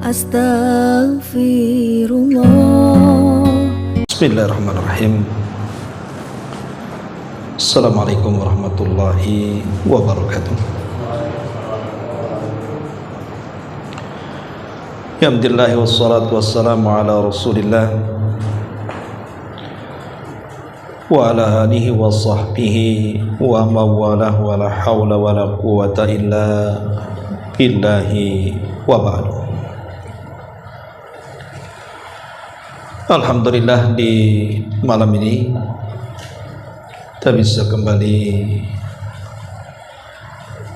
Astaghfirullah. Bismillahirrahmanirrahim. Assalamualaikum warahmatullahi wabarakatuh. Alhamdulillah wassalatu wassalamu ala Rasulillah wa ala alihi wa sahbihi wa mawalah wa la hawla wa la quwata illa billahi wa ba'du. Alhamdulillah, di malam ini kita bisa kembali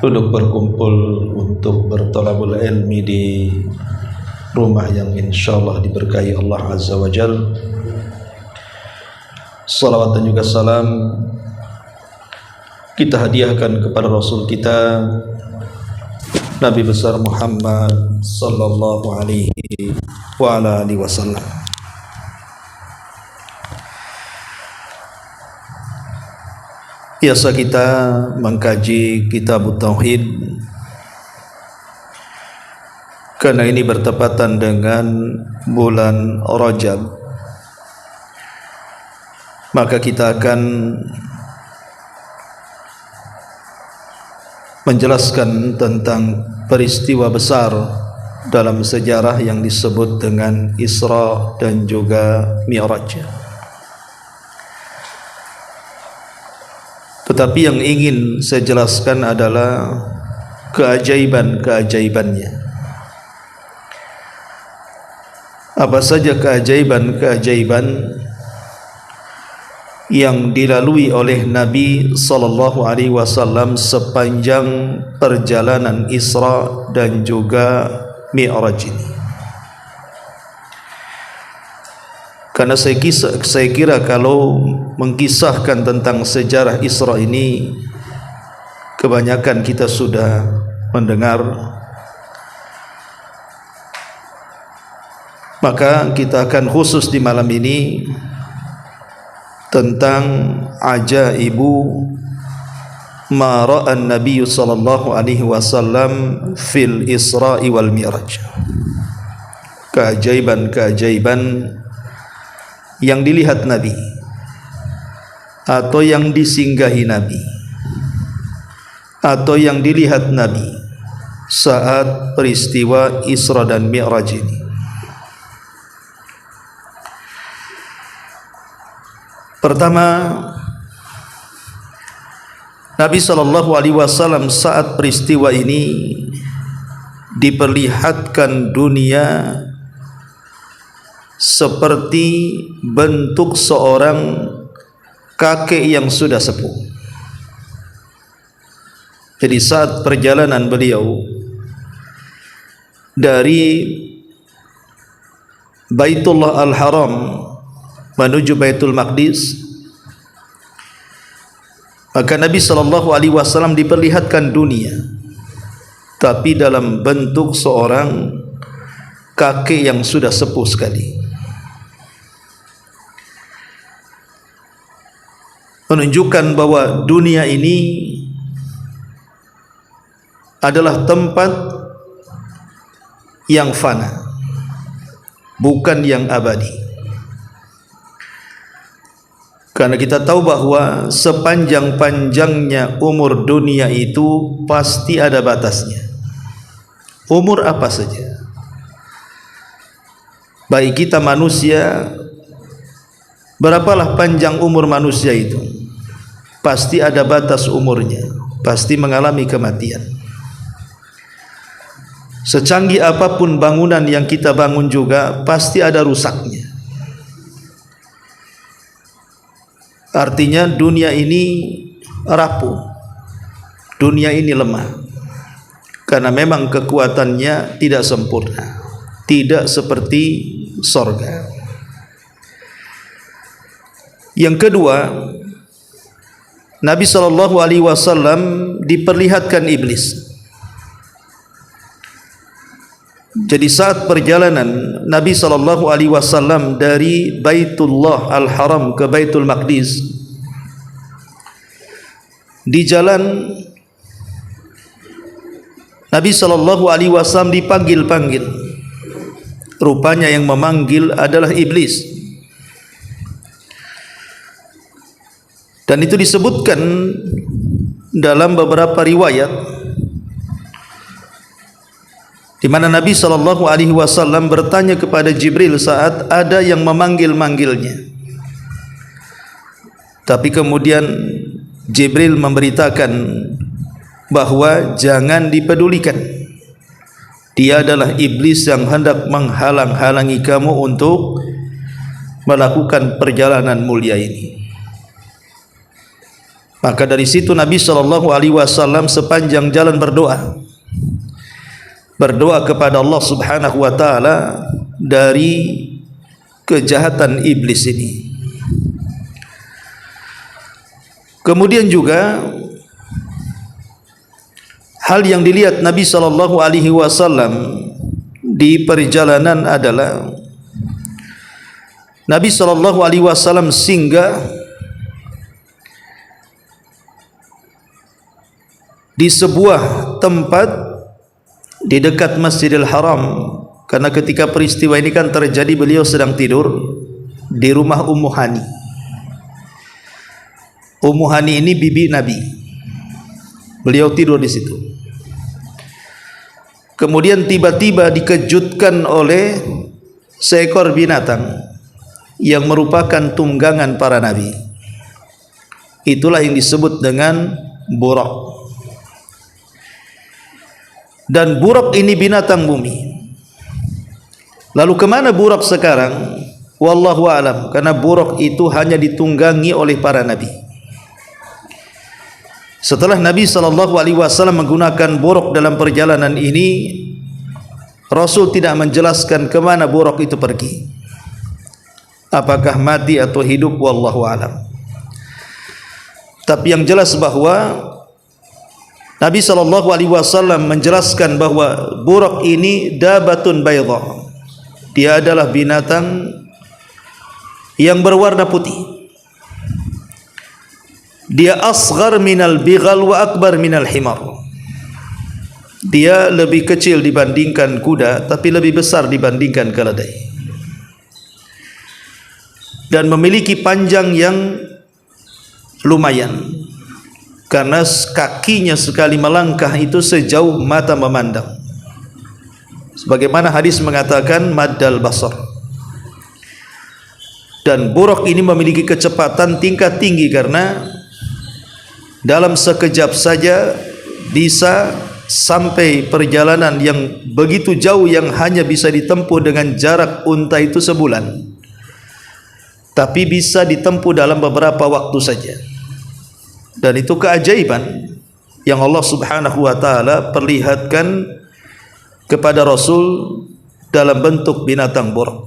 duduk berkumpul untuk bertolabul ilmi di rumah yang insyaallah diberkahi Allah Azza wa Jal. Salawat dan juga salam kita hadiahkan kepada Rasul kita Nabi besar Muhammad sallallahu alaihi wa ala alihi wasallam. Biasa kita mengkaji kitab Tauhid karena ini bertepatan dengan bulan Rajab, maka kita akan menjelaskan tentang peristiwa besar dalam sejarah yang disebut dengan Isra dan juga Mi'raj. Tetapi yang ingin saya jelaskan adalah keajaiban-keajaibannya. Apa saja keajaiban-keajaiban yang dilalui oleh Nabi sallallahu alaihi wasallam sepanjang perjalanan Isra dan juga Mi'raj ini. Karena saya kira kalau mengkisahkan tentang sejarah Isra ini, kebanyakan kita sudah mendengar, maka kita akan khusus di malam ini tentang ajaibu ma ra'an Nabi sallallahu alaihi wasallam fil Isra'i wal Mi'raj. Keajaiban-keajaiban yang dilihat Nabi atau yang disinggahi Nabi atau yang dilihat Nabi saat peristiwa Isra dan Mi'raj ini. Pertama, Nabi sallallahu alaihi wasallam saat peristiwa ini diperlihatkan dunia seperti bentuk seorang kakek yang sudah sepuh. Jadi saat perjalanan beliau dari Baitullah Al-Haram menuju Baitul Maqdis, maka Nabi sallallahu alaihi wasallam diperlihatkan dunia tapi dalam bentuk seorang kakek yang sudah sepuh sekali, menunjukkan bahwa dunia ini adalah tempat yang fana, bukan yang abadi. Karena kita tahu bahwa sepanjang-panjangnya umur dunia itu pasti ada batasnya. Umur apa saja, baik kita manusia, berapalah panjang umur manusia itu, pasti ada batas umurnya, pasti mengalami kematian. Secanggih apapun bangunan yang kita bangun juga pasti ada rusaknya. Artinya dunia ini rapuh, dunia ini lemah, karena memang kekuatannya tidak sempurna, tidak seperti sorga. Yang kedua, Nabi sallallahu alaihi wasallam diperlihatkan iblis. Jadi saat perjalanan Nabi sallallahu alaihi wasallam dari Baitullah Al-Haram ke Baitul Maqdis, di jalan Nabi sallallahu alaihi wasallam dipanggil-panggil rupanya yang memanggil adalah iblis. Dan itu disebutkan dalam beberapa riwayat di mana Nabi SAW bertanya kepada Jibril saat ada yang memanggil-manggilnya. Tapi kemudian Jibril memberitakan bahwa jangan dipedulikan. Dia adalah iblis yang hendak menghalang-halangi kamu untuk melakukan perjalanan mulia ini. Maka dari situ Nabi SAW sepanjang jalan berdoa kepada Allah Subhanahu wa taala dari kejahatan iblis ini. Kemudian juga hal yang dilihat Nabi SAW di perjalanan adalah Nabi SAW singgah di sebuah tempat di dekat Masjidil Haram, karena ketika peristiwa ini kan terjadi beliau sedang tidur di rumah Ummu Hani. Ummu Hani ini bibi Nabi. Beliau tidur di situ. Kemudian tiba-tiba dikejutkan oleh seekor binatang yang merupakan tunggangan para nabi. Itulah yang disebut dengan burak. Dan burak ini binatang bumi. Lalu kemana burak sekarang? Wallahu a'lam. Karena burak itu hanya ditunggangi oleh para nabi. Setelah Nabi SAW menggunakan burak dalam perjalanan ini, Rasul tidak menjelaskan kemana burak itu pergi. Apakah mati atau hidup? Wallahu a'lam. Tapi yang jelas bahwa Nabi SAW menjelaskan bahwa burak ini dabatun bayda. Dia adalah binatang yang berwarna putih. Dia asghar minal bighal wa akbar minal himar. Dia lebih kecil dibandingkan kuda, tapi lebih besar dibandingkan keledai. Dan memiliki panjang yang lumayan. Karena kakinya sekali melangkah itu sejauh mata memandang. Sebagaimana hadis mengatakan maddal basar. Dan burak ini memiliki kecepatan tingkat tinggi karena dalam sekejap saja bisa sampai perjalanan yang begitu jauh yang hanya bisa ditempuh dengan jarak unta itu sebulan. Tapi bisa ditempuh dalam beberapa waktu saja. Dan itu keajaiban yang Allah Subhanahu wa taala perlihatkan kepada Rasul dalam bentuk binatang burak.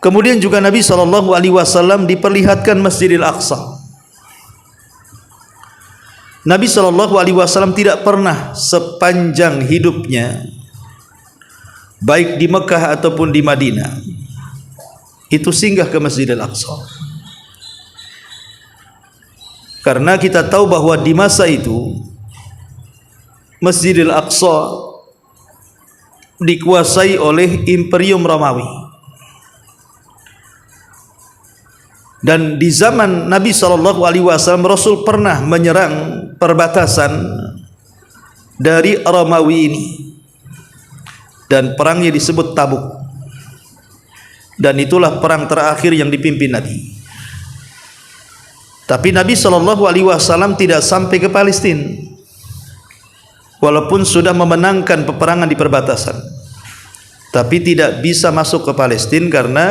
Kemudian juga Nabi SAW diperlihatkan Masjidil Aqsa. Nabi SAW tidak pernah sepanjang hidupnya, baik di Mekah ataupun di Madinah, itu singgah ke Masjidil Aqsa. Karena kita tahu bahwa di masa itu Masjidil Aqsa dikuasai oleh Imperium Romawi. Dan di zaman Nabi SAW, Rasul pernah menyerang perbatasan dari Romawi ini. Dan perangnya disebut Tabuk. Dan itulah perang terakhir yang dipimpin Nabi. Tapi Nabi SAW tidak sampai ke Palestina, walaupun sudah memenangkan peperangan di perbatasan. Tapi tidak bisa masuk ke Palestina karena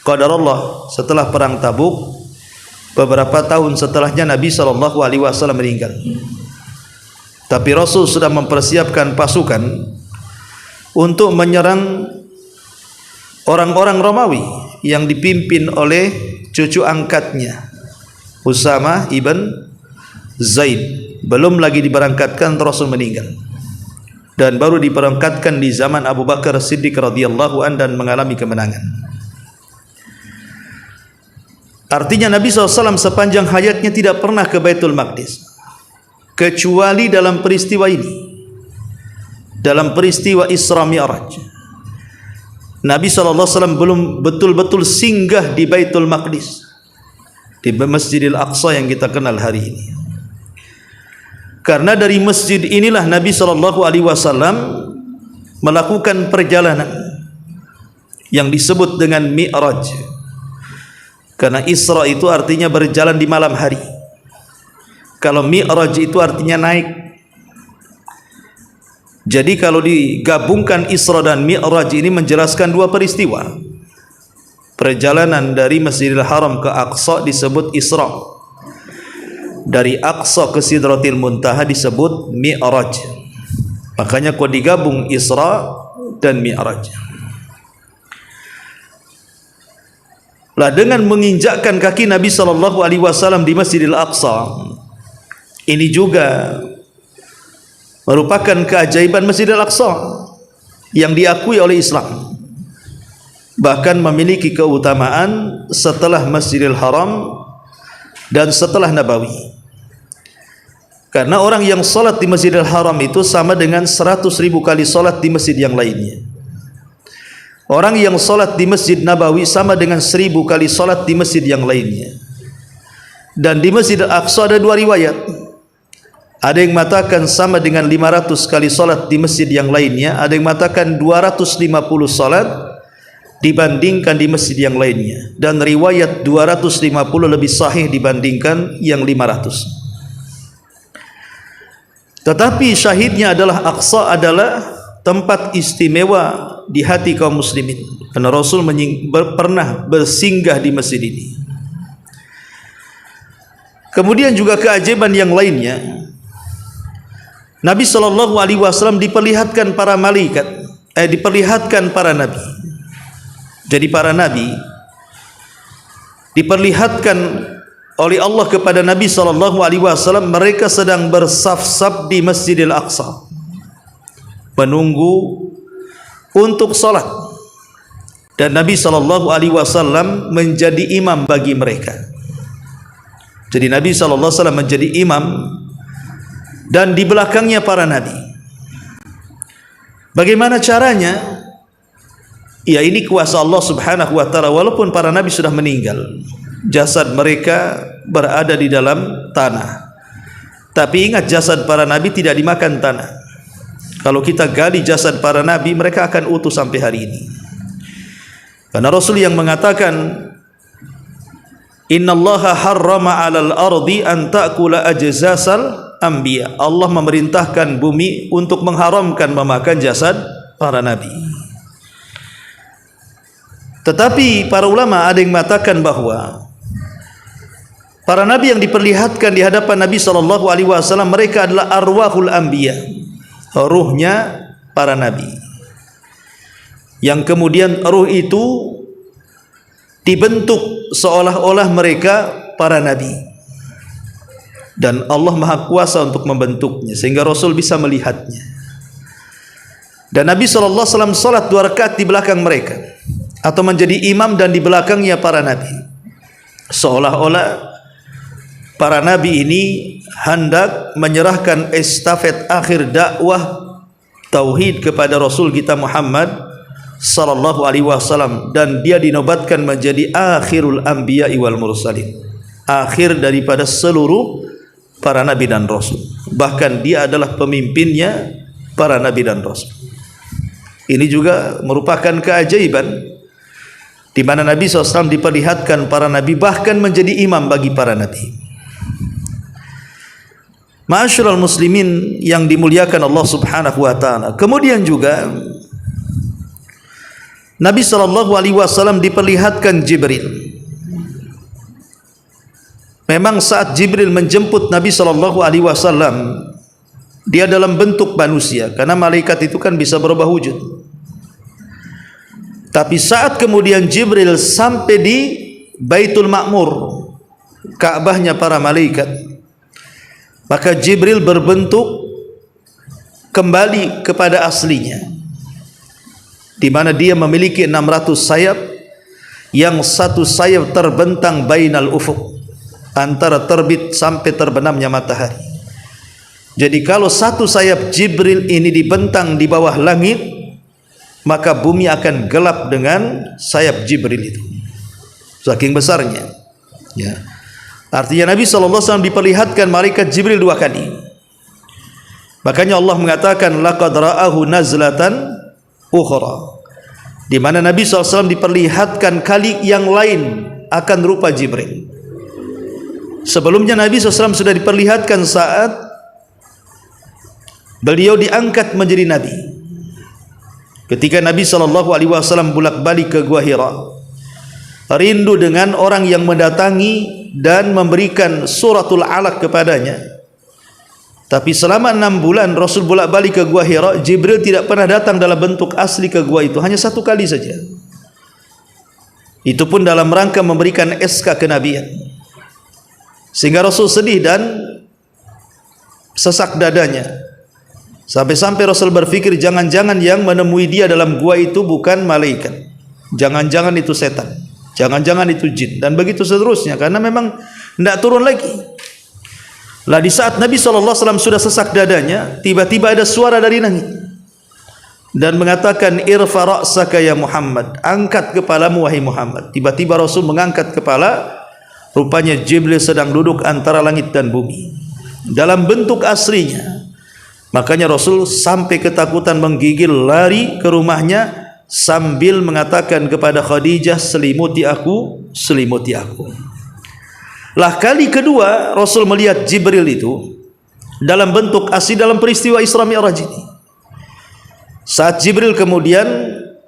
qadarullah, setelah perang Tabuk, beberapa tahun setelahnya Nabi SAW meninggal. Tapi Rasul sudah mempersiapkan pasukan untuk menyerang orang-orang Romawi yang dipimpin oleh cucu angkatnya, Usama ibn Zaid. Belum lagi diberangkatkan, Rasul meninggal. Dan baru diberangkatkan di zaman Abu Bakar Siddiq radhiyallahu anhu dan mengalami kemenangan. Artinya Nabi SAW sepanjang hayatnya tidak pernah ke Baitul Maqdis, kecuali dalam peristiwa ini. dalam peristiwa Isra Mi'raj, Nabi SAW belum betul-betul singgah di Baitul Maqdis, di Masjidil Aqsa yang kita kenal hari ini. Karena dari masjid inilah Nabi SAW melakukan perjalanan yang disebut dengan Mi'raj. Karena Isra itu artinya berjalan di malam hari, kalau Mi'raj itu artinya naik. Jadi kalau digabungkan Isra dan Mi'raj ini menjelaskan dua peristiwa. Perjalanan dari Masjidil Haram ke Aqsa disebut Isra, dari Aqsa ke Sidratil Muntaha disebut Mi'raj. Makanya kalau digabung Isra dan Mi'raj. Lah, dengan menginjakkan kaki Nabi SAW di Masjidil Aqsa, ini juga merupakan keajaiban Masjidil Aqsa yang diakui oleh Islam, bahkan memiliki keutamaan setelah Masjidil Haram dan setelah Nabawi. Karena orang yang salat di Masjidil Haram itu sama dengan 100.000 kali salat di masjid yang lainnya. Orang yang salat di Masjid Nabawi sama dengan 1.000 kali salat di masjid yang lainnya. Dan di Masjidil Aqsa ada dua riwayat. Ada yang mengatakan sama dengan 500 kali salat di masjid yang lainnya, ada yang mengatakan 250 salat dibandingkan di masjid yang lainnya, dan riwayat 250 lebih sahih dibandingkan yang 500. Tetapi syahidnya adalah Aqsa adalah tempat istimewa di hati kaum muslimin, karena Rasul pernah bersinggah di masjid ini. Kemudian juga keajaiban yang lainnya, Nabi SAW diperlihatkan para malaikat, diperlihatkan para nabi. Jadi para nabi diperlihatkan oleh Allah kepada Nabi SAW, mereka sedang bersaf-saf di Masjidil Aqsa, menunggu untuk salat, dan Nabi SAW menjadi imam bagi mereka. Jadi Nabi SAW menjadi imam, dan di belakangnya para nabi. Bagaimana caranya? Ya, ini kuasa Allah Subhanahu wa taala. Walaupun para nabi sudah meninggal, jasad mereka berada di dalam tanah. Tapi ingat, jasad para nabi tidak dimakan tanah. Kalau kita gali jasad para nabi, mereka akan utuh sampai hari ini. Karena Rasul yang mengatakan, Innallaha harrama 'alal ardi an ta'kula ajzasal anbiya. Allah memerintahkan bumi untuk mengharamkan memakan jasad para nabi. Tetapi para ulama ada yang mengatakan bahwa para nabi yang diperlihatkan di hadapan Nabi SAW, mereka adalah arwahul anbiya, ruhnya para nabi, yang kemudian ruh itu dibentuk seolah-olah mereka para nabi, dan Allah Maha Kuasa untuk membentuknya sehingga Rasul bisa melihatnya. Dan Nabi SAW salat 2 rakaat di belakang mereka, atau menjadi imam dan di belakangnya para nabi, seolah-olah para nabi ini hendak menyerahkan estafet akhir dakwah tauhid kepada Rasul kita Muhammad sallallahu alaihi wasallam, dan dia dinobatkan menjadi akhirul anbiya wal mursalin, akhir daripada seluruh para nabi dan rasul. Bahkan dia adalah pemimpinnya para nabi dan rasul. Ini juga merupakan keajaiban di mana Nabi SAW diperlihatkan para nabi, bahkan menjadi imam bagi para nabi. Ma'asyiral muslimin yang dimuliakan Allah Subhanahu wa taala. Kemudian juga Nabi SAW diperlihatkan Jibril. Memang saat Jibril menjemput Nabi SAW, dia dalam bentuk manusia, karena malaikat itu kan bisa berubah wujud. Tapi saat kemudian Jibril sampai di Baitul Ma'mur, Ka'bahnya para malaikat, maka Jibril berbentuk kembali kepada aslinya, di mana dia memiliki 600 sayap, yang satu sayap terbentang bainal ufuk, antara terbit sampai terbenamnya matahari, Jadi kalau satu sayap Jibril ini dibentang di bawah langit, maka bumi akan gelap dengan sayap Jibril itu. Saking besarnya. Ya. Artinya Nabi SAW diperlihatkan malaikat Jibril 2 kali. Makanya Allah mengatakan laqad ra'ahu nazlatan ukhra, di mana Nabi SAW diperlihatkan kali yang lain akan rupa Jibril. Sebelumnya Nabi SAW sudah diperlihatkan saat beliau diangkat menjadi Nabi. Ketika Nabi SAW bolak-balik ke Gua Hira, rindu dengan orang yang mendatangi dan memberikan suratul alaq kepadanya. Tapi selama 6 bulan Rasul bolak-balik ke Gua Hira, Jibril tidak pernah datang dalam bentuk asli ke gua itu, hanya 1 kali saja. Itu pun dalam rangka memberikan SK kenabian. Sehingga Rasul sedih dan sesak dadanya. Sampai-sampai Rasul berpikir, jangan-jangan yang menemui dia dalam gua itu bukan malaikat, jangan-jangan itu setan, jangan-jangan itu jin, dan begitu seterusnya, karena memang tidak turun lagi. Lah di saat Nabi SAW sudah sesak dadanya, tiba-tiba ada suara dari langit dan mengatakan, irfa ra'saka ya Muhammad, angkat kepalamu wahai Muhammad. Tiba-tiba Rasul mengangkat kepala, rupanya Jibril sedang duduk antara langit dan bumi dalam bentuk aslinya. Makanya Rasul sampai ketakutan menggigil, lari ke rumahnya sambil mengatakan kepada Khadijah, selimuti aku, selimuti aku. Lah kali kedua Rasul melihat Jibril itu dalam bentuk asli dalam peristiwa Isra Mi'raj ini. Saat Jibril kemudian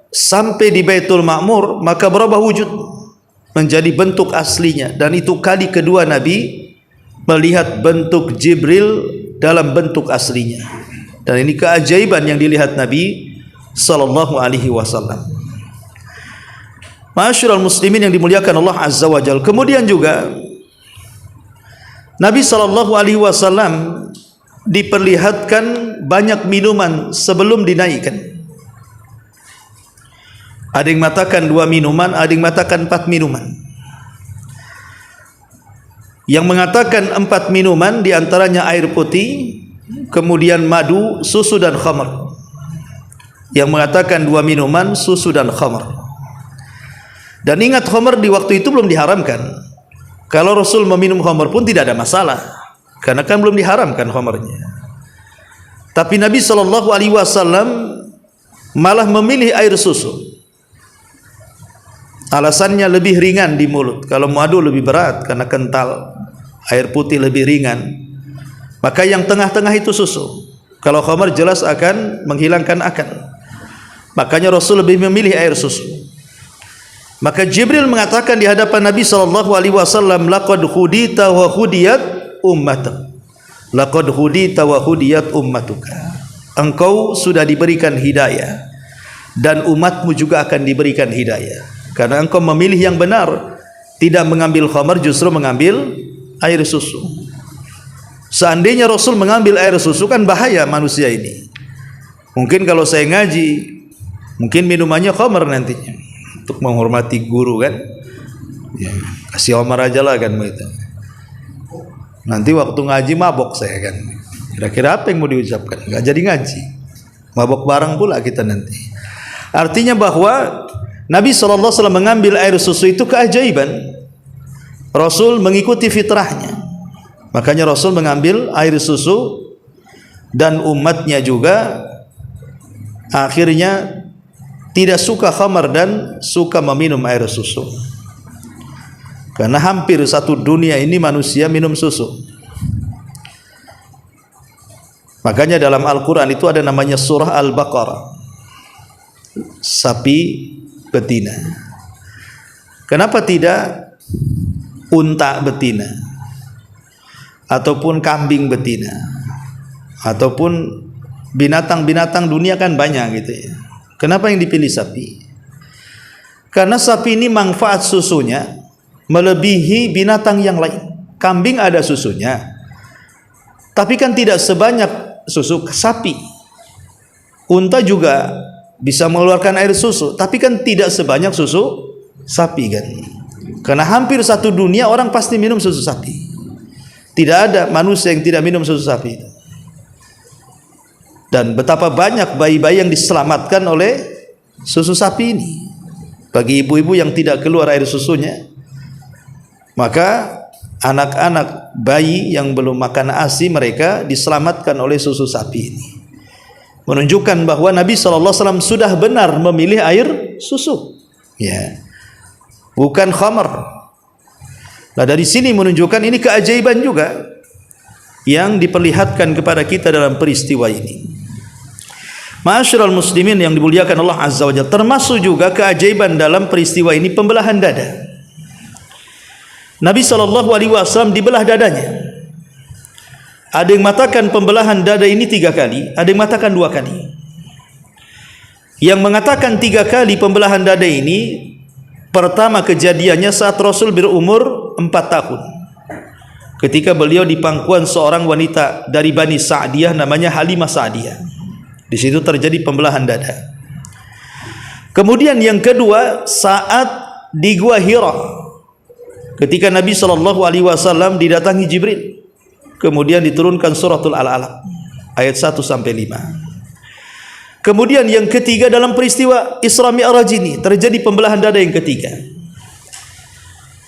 sampai di Baitul Ma'mur, maka berubah wujud menjadi bentuk aslinya, dan itu kali kedua Nabi melihat bentuk Jibril dalam bentuk aslinya. Dan ini keajaiban yang dilihat Nabi sallallahu alaihi wasallam. Ma'asyiral muslimin yang dimuliakan Allah Azza wa Jalla. Kemudian juga Nabi sallallahu alaihi wasallam diperlihatkan banyak minuman sebelum dinaikkan. Ada yang mengatakan 2 minuman, ada yang mengatakan 4 minuman. Yang mengatakan 4 minuman diantaranya air putih, kemudian madu, susu dan khamr. Yang mengatakan 2 minuman, susu dan khamr. Dan ingat, khamr di waktu itu belum diharamkan. Kalau Rasul meminum khamr pun tidak ada masalah, karena kan belum diharamkan khamrnya. Tapi Nabi SAW malah memilih air susu. Alasannya lebih ringan di mulut. Kalau madu lebih berat karena kental, air putih lebih ringan. Maka yang tengah-tengah itu susu. Kalau khamar jelas akan menghilangkan akal. Makanya Rasul lebih memilih air susu. Maka Jibril mengatakan di hadapan Nabi SAW, laqad hudita wa hudiyat ummatuk. Laqad hudita wa hudiyat ummatuka. Engkau sudah diberikan hidayah dan umatmu juga akan diberikan hidayah. Karena engkau memilih yang benar, tidak mengambil khamar, justru mengambil air susu. Seandainya Rasul mengambil air susu, kan bahaya manusia ini. Mungkin kalau saya ngaji, mungkin minumannya khamar nantinya, untuk menghormati guru kan. Ya, kasih khamar aja lah kan begitu. Nanti waktu ngaji mabok saya kan. Kira-kira apa yang mau diucapkan? Nggak jadi ngaji, mabok bareng pula kita nanti. Artinya bahwa Nabi SAW mengambil air susu itu keajaiban. Rasul mengikuti fitrahnya. Makanya Rasul mengambil air susu, dan umatnya juga akhirnya tidak suka khamar dan suka meminum air susu. Karena hampir satu dunia ini manusia minum susu. Makanya dalam Al-Quran itu ada namanya surah Al-Baqarah, sapi betina. Kenapa tidak unta betina, ataupun kambing betina, ataupun binatang-binatang dunia kan banyak gitu ya. Kenapa yang dipilih sapi? Karena sapi ini manfaat susunya melebihi binatang yang lain. Kambing ada susunya, tapi kan tidak sebanyak susu sapi. Unta juga bisa mengeluarkan air susu, tapi kan tidak sebanyak susu sapi kan. Karena hampir satu dunia orang pasti minum susu sapi. Tidak ada manusia yang tidak minum susu sapi. Dan betapa banyak bayi-bayi yang diselamatkan oleh susu sapi ini. Bagi ibu-ibu yang tidak keluar air susunya, maka anak-anak bayi yang belum makan ASI mereka diselamatkan oleh susu sapi ini. Menunjukkan bahwa Nabi SAW sudah benar memilih air susu, ya, bukan khamar. Nah, dari sini menunjukkan ini keajaiban juga yang diperlihatkan kepada kita dalam peristiwa ini. Ma'asyiral muslimin yang dimuliakan Allah Azza wa Jalla, termasuk juga keajaiban dalam peristiwa ini pembelahan dada. Nabi SAW dibelah dadanya. Ada yang mengatakan pembelahan dada ini 3 kali, ada yang mengatakan 2 kali. Yang mengatakan 3 kali pembelahan dada ini, pertama kejadiannya saat Rasul berumur 4 tahun. Ketika beliau di pangkuan seorang wanita dari Bani Sa'diyah namanya Halimah Sa'diyah. Di situ terjadi pembelahan dada. Kemudian yang kedua saat di Gua Hira, ketika Nabi SAW didatangi Jibril, kemudian diturunkan suratul Al-Alaq ayat 1 sampai 5. Kemudian yang ketiga dalam peristiwa Isra Mi'raj ini terjadi pembelahan dada yang ketiga.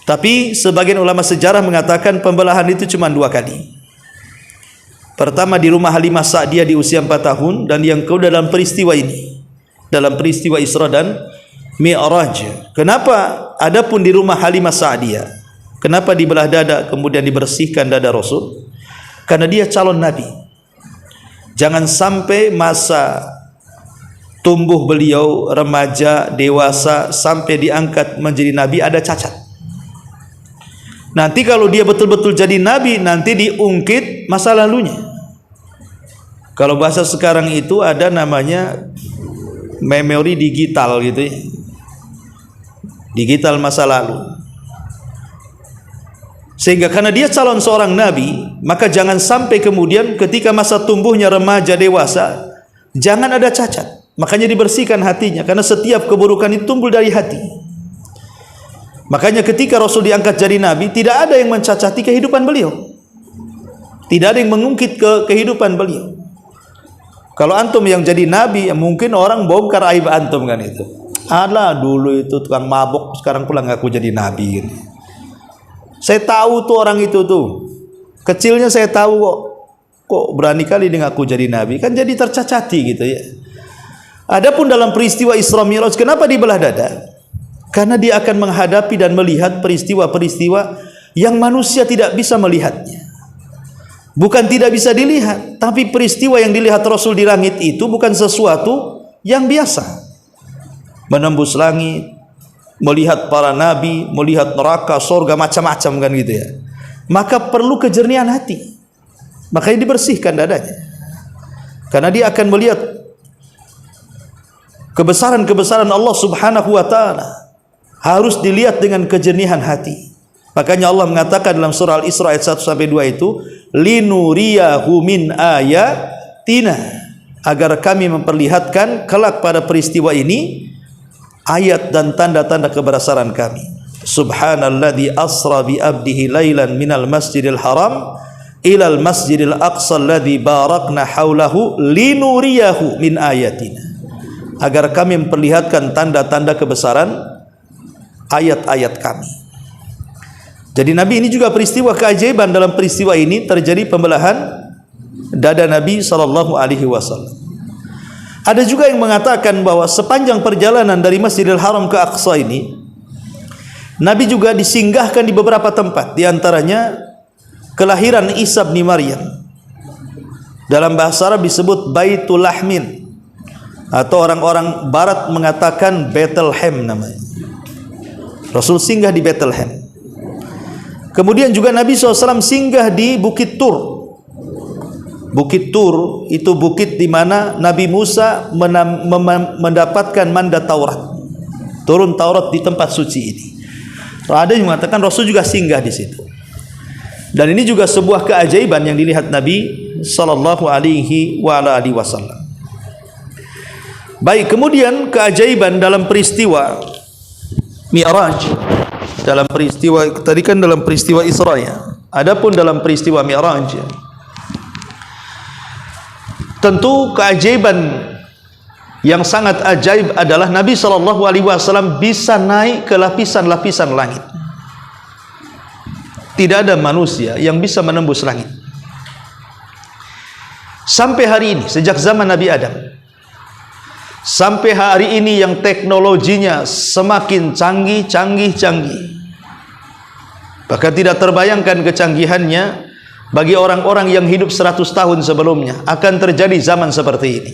Tapi sebagian ulama sejarah mengatakan pembelahan itu cuma 2 kali. Pertama di rumah Halimah Sa'diyah di usia 4 tahun, dan yang kedua dalam peristiwa ini, dalam peristiwa Isra dan Mi'raj. Kenapa adapun di rumah Halimah Sa'diyah, kenapa dibelah dada kemudian dibersihkan dada Rasul? Karena dia calon Nabi. Jangan sampai masa tumbuh beliau remaja, dewasa sampai diangkat menjadi Nabi ada cacat. Nanti kalau dia betul-betul jadi Nabi, nanti diungkit masa lalunya. Kalau bahasa sekarang itu ada namanya memori digital gitu ya. Digital masa lalu. Sehingga karena dia calon seorang Nabi, maka jangan sampai kemudian ketika masa tumbuhnya remaja dewasa, jangan ada cacat. Makanya dibersihkan hatinya, karena setiap keburukan itu tumbuh dari hati. Makanya ketika Rasul diangkat jadi Nabi, tidak ada yang mencacati kehidupan beliau, tidak ada yang mengungkit kehidupan beliau. Kalau antum yang jadi Nabi, ya mungkin orang bongkar aib antum kan itu. Alah dulu itu tukang mabuk, sekarang pulang ngaku jadi Nabi. Gitu. Saya tahu tuh orang itu tuh, kecilnya saya tahu kok berani kali dia ngaku jadi Nabi, kan jadi tercacati gitu ya. Adapun dalam peristiwa Isra Mi'raj, kenapa dibelah dada? Karena dia akan menghadapi dan melihat peristiwa-peristiwa yang manusia tidak bisa melihatnya. Bukan tidak bisa dilihat, tapi peristiwa yang dilihat Rasul di langit itu bukan sesuatu yang biasa. Menembus langit, melihat para nabi, melihat neraka, surga, macam-macam kan gitu ya. Maka perlu kejernihan hati. Makanya dibersihkan dadanya. Karena dia akan melihat kebesaran-kebesaran Allah Subhanahu wa taala. Harus dilihat dengan kejernihan hati. Makanya Allah mengatakan dalam surah Al-Isra ayat 1 sampai 2 itu, linuriyahu min ayatina, agar kami memperlihatkan kelak pada peristiwa ini ayat dan tanda-tanda kebesaran kami. Subhanalladzi asra bi abdihi lailan minal masjidil haram ilal masjidil aqsa alladzi barakna haulahu linuriyahu min ayatina, agar kami memperlihatkan tanda-tanda kebesaran ayat-ayat kami. Jadi Nabi ini juga peristiwa keajaiban. Dalam peristiwa ini terjadi pembelahan dada Nabi SAW. Ada juga yang mengatakan bahwa sepanjang perjalanan dari Masjidil Haram ke Aqsa ini, Nabi juga disinggahkan di beberapa tempat. Di antaranya kelahiran Isa bin Maryam. Dalam bahasa Arab disebut Baitul Lahmin, atau orang-orang barat mengatakan Bethlehem namanya. Rasul singgah di Bethlehem. Kemudian juga Nabi SAW singgah di Bukit Tur. Bukit Tur itu bukit di mana Nabi Musa mendapatkan mandat Taurat. Turun Taurat di tempat suci ini. Ada yang mengatakan Rasul juga singgah di situ. Dan ini juga sebuah keajaiban yang dilihat Nabi sallallahu alaihi wasallam. Baik, kemudian keajaiban dalam peristiwa Mi'raj, dalam peristiwa tadi kan dalam peristiwa Isra ya. Adapun dalam peristiwa Mi'raj, Tentu keajaiban yang sangat ajaib adalah Nabi SAW bisa naik ke lapisan-lapisan langit. Tidak ada manusia yang bisa menembus langit. Sampai hari ini, sejak zaman Nabi Adam, sampai hari ini yang teknologinya semakin canggih. Bahkan tidak terbayangkan kecanggihannya bagi orang-orang yang hidup 100 tahun sebelumnya. Akan terjadi zaman seperti ini.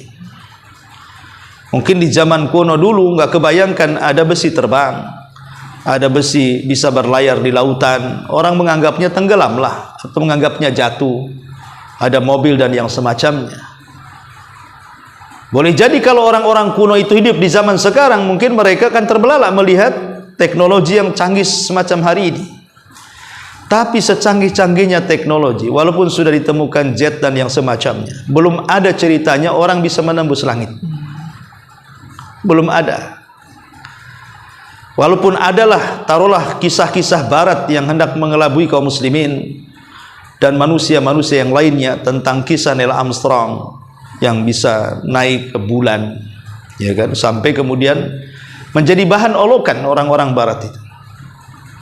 Mungkin di zaman kuno dulu nggak kebayangkan ada besi terbang, ada besi bisa berlayar di lautan. Orang menganggapnya tenggelam lah, atau menganggapnya jatuh. Ada mobil dan yang semacamnya. Boleh jadi kalau orang-orang kuno itu hidup di zaman sekarang, mungkin mereka akan terbelalak melihat teknologi yang canggih semacam hari ini. Tapi secanggih-canggihnya teknologi, walaupun sudah ditemukan jet dan yang semacamnya, belum ada ceritanya orang bisa menembus langit. Belum ada. Walaupun adalah, taruhlah kisah-kisah barat yang hendak mengelabui kaum muslimin dan manusia-manusia yang lainnya tentang kisah Neil Armstrong yang bisa naik ke bulan, ya kan, sampai kemudian menjadi bahan olokan orang-orang barat itu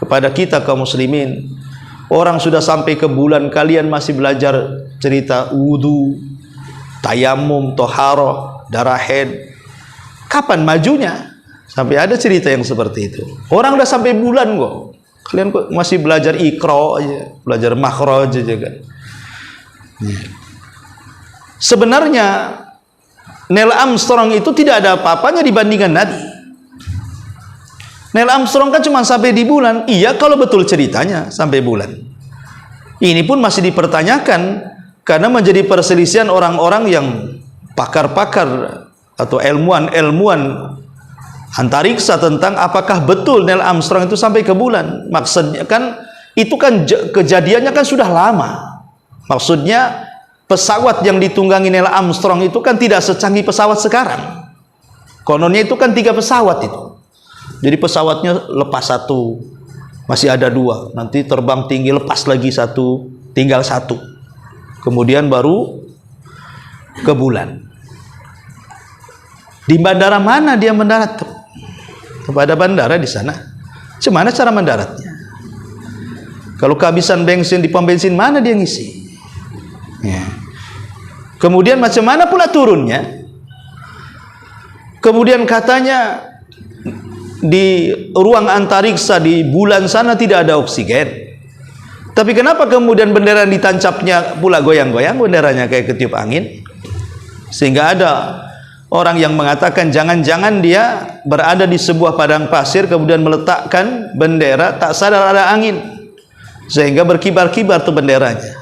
kepada kita kaum muslimin. Orang sudah sampai ke bulan, kalian masih belajar cerita wudu, tayamum, toharoh, darah haid. Kapan majunya? Sampai ada cerita yang seperti itu. Orang udah sampai bulan kok, kalian kok masih belajar ikro aja, belajar makhraj aja kan. Sebenarnya Neil Armstrong itu tidak ada apa-apanya dibandingkan Nabi. Neil Armstrong kan cuma sampai di bulan. Iya, kalau betul ceritanya sampai bulan. Ini pun masih dipertanyakan karena menjadi perselisihan orang-orang yang pakar-pakar atau ilmuwan antariksa tentang apakah betul Neil Armstrong itu sampai ke bulan. Maksudnya kan itu kan kejadiannya kan sudah lama. Maksudnya pesawat yang ditunggangi Neil Armstrong itu kan tidak secanggih pesawat sekarang. Kononnya itu kan 3 pesawat itu. Jadi pesawatnya lepas 1, masih ada 2, nanti terbang tinggi lepas lagi 1, tinggal 1. Kemudian baru ke bulan. Di bandara mana dia mendarat? Kepada bandara di sana. Gimana cara mendaratnya? Kalau kehabisan bensin di pom bensin, mana dia ngisi? Ya. Kemudian macam mana pula turunnya? Kemudian katanya di ruang antariksa di bulan sana tidak ada oksigen. Tapi kenapa kemudian bendera ditancapnya pula goyang-goyang, benderanya kayak ketiup angin? Sehingga ada orang yang mengatakan jangan-jangan dia berada di sebuah padang pasir kemudian meletakkan bendera, tak sadar ada angin sehingga berkibar-kibar tuh benderanya.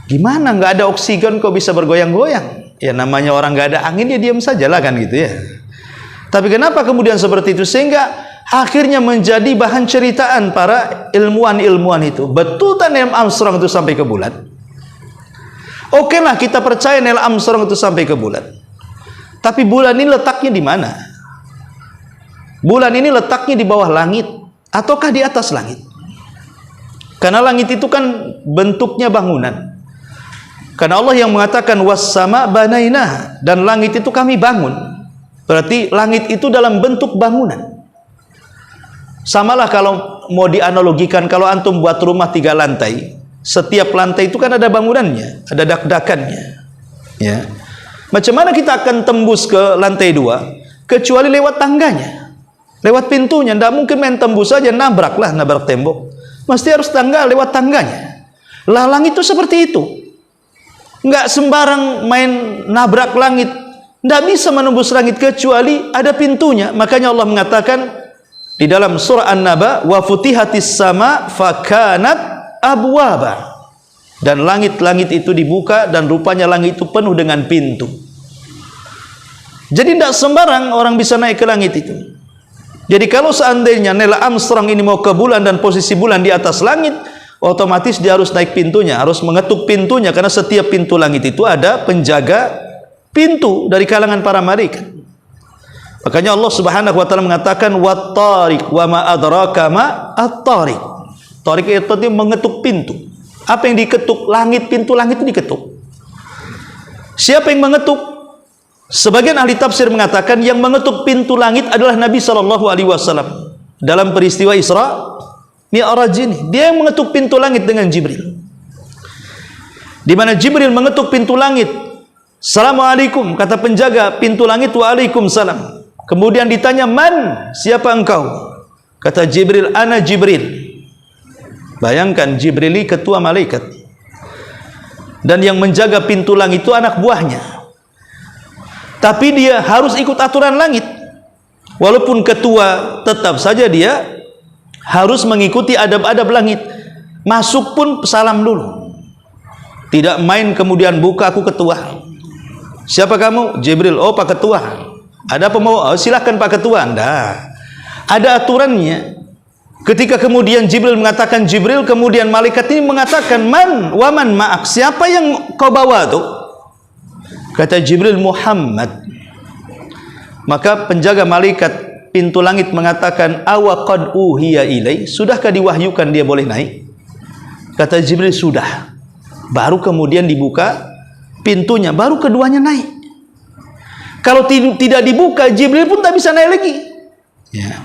Gimana nggak ada oksigen kok bisa bergoyang-goyang? Ya namanya orang nggak ada angin, dia diam saja lah kan gitu ya. Tapi kenapa kemudian seperti itu? Sehingga akhirnya menjadi bahan ceritaan para ilmuwan-ilmuwan itu. Betul tak Neil Armstrong itu sampai ke bulan? Oke lah, kita percaya Neil Armstrong itu sampai ke bulan. Tapi bulan ini letaknya di mana? Bulan ini letaknya di bawah langit ataukah di atas langit? Karena langit itu kan bentuknya bangunan. Karena Allah yang mengatakan was-sama banainah, dan langit itu kami bangun. Berarti langit itu dalam bentuk bangunan. Samalah kalau mau dianalogikan, kalau antum buat rumah 3 lantai, setiap lantai itu kan ada bangunannya, ada dak-dakannya. Ya. Macam mana kita akan tembus ke lantai 2 kecuali lewat tangganya, lewat pintunya? Tidak mungkin main tembus saja, nabrak tembok. Mesti harus tangga, lewat tangganya. Lah langit itu seperti itu. Nggak sembarang main nabrak langit. Tidak bisa menembus langit kecuali ada pintunya. Makanya Allah mengatakan di dalam surah An-Naba, wa futihatis sama fakanat abwaba, dan langit-langit itu dibuka dan rupanya langit itu penuh dengan pintu. Jadi tidak sembarang orang bisa naik ke langit itu. Jadi kalau seandainya Neil Armstrong ini mau ke bulan dan posisi bulan di atas langit, otomatis dia harus naik pintunya, harus mengetuk pintunya, karena setiap pintu langit itu ada penjaga pintu dari kalangan para malaikat. Makanya Allah Subhanahu wa taala mengatakan wat-tariq wa ma adraka ma at-tariq. Tariq itu mengetuk pintu. Apa yang diketuk? Langit, pintu langit itu diketuk. Siapa yang mengetuk? Sebagian ahli tafsir mengatakan yang mengetuk pintu langit adalah Nabi SAW. Dalam peristiwa Isra Mi'raj ini, dia yang mengetuk pintu langit dengan Jibril. Di mana Jibril mengetuk pintu langit. Assalamualaikum, kata penjaga pintu langit, waalaikumsalam. Kemudian ditanya, man, siapa engkau? Kata Jibril, ana Jibril. Bayangkan, Jibril ini ketua malaikat. Dan yang menjaga pintu langit itu anak buahnya. Tapi dia harus ikut aturan langit. Walaupun ketua, tetap saja dia harus mengikuti adab-adab langit. Masuk pun salam dulu. Tidak main kemudian buka, aku ketua. Siapa kamu? Jibril. Oh, Pak Ketua. Ada apa mau? Oh, silakan Pak Ketua. Anda. Ada aturannya. Ketika kemudian Jibril mengatakan Jibril, kemudian malaikat ini mengatakan, man, waman ma'ak, siapa yang kau bawa tuh? Kata Jibril, Muhammad. Maka penjaga malaikat pintu langit mengatakan, awa qad uhiya ilai, sudahkah diwahyukan dia boleh naik? Kata Jibril, sudah. Baru kemudian dibuka pintunya, baru keduanya naik. Kalau tidak dibuka, Jibril pun tak bisa naik lagi. Ya.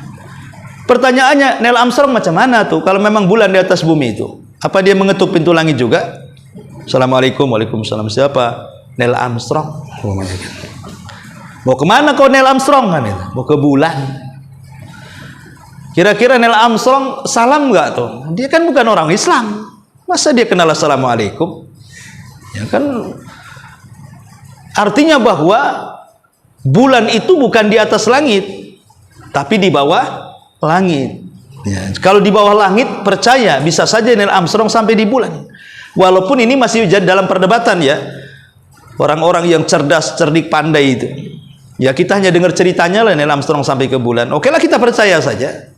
Pertanyaannya, Neil Armstrong macam mana tuh kalau memang bulan di atas bumi itu? Apa dia mengetuk pintu langit juga? Assalamualaikum, waalaikumsalam. Siapa? Neil Armstrong. Mau kemana kau Neil Armstrong? Kan itu? Mau ke bulan. Kira-kira Neil Armstrong salam nggak tuh? Dia kan bukan orang Islam. Masa dia kenal assalamualaikum? Ya kan. Artinya bahwa bulan itu bukan di atas langit, tapi di bawah langit. Ya, kalau di bawah langit, percaya bisa saja Neil Armstrong sampai di bulan. Walaupun ini masih dalam perdebatan ya. Orang-orang yang cerdas, cerdik, pandai itu. Ya kita hanya dengar ceritanya lah Neil Armstrong sampai ke bulan. Oke lah, kita percaya saja.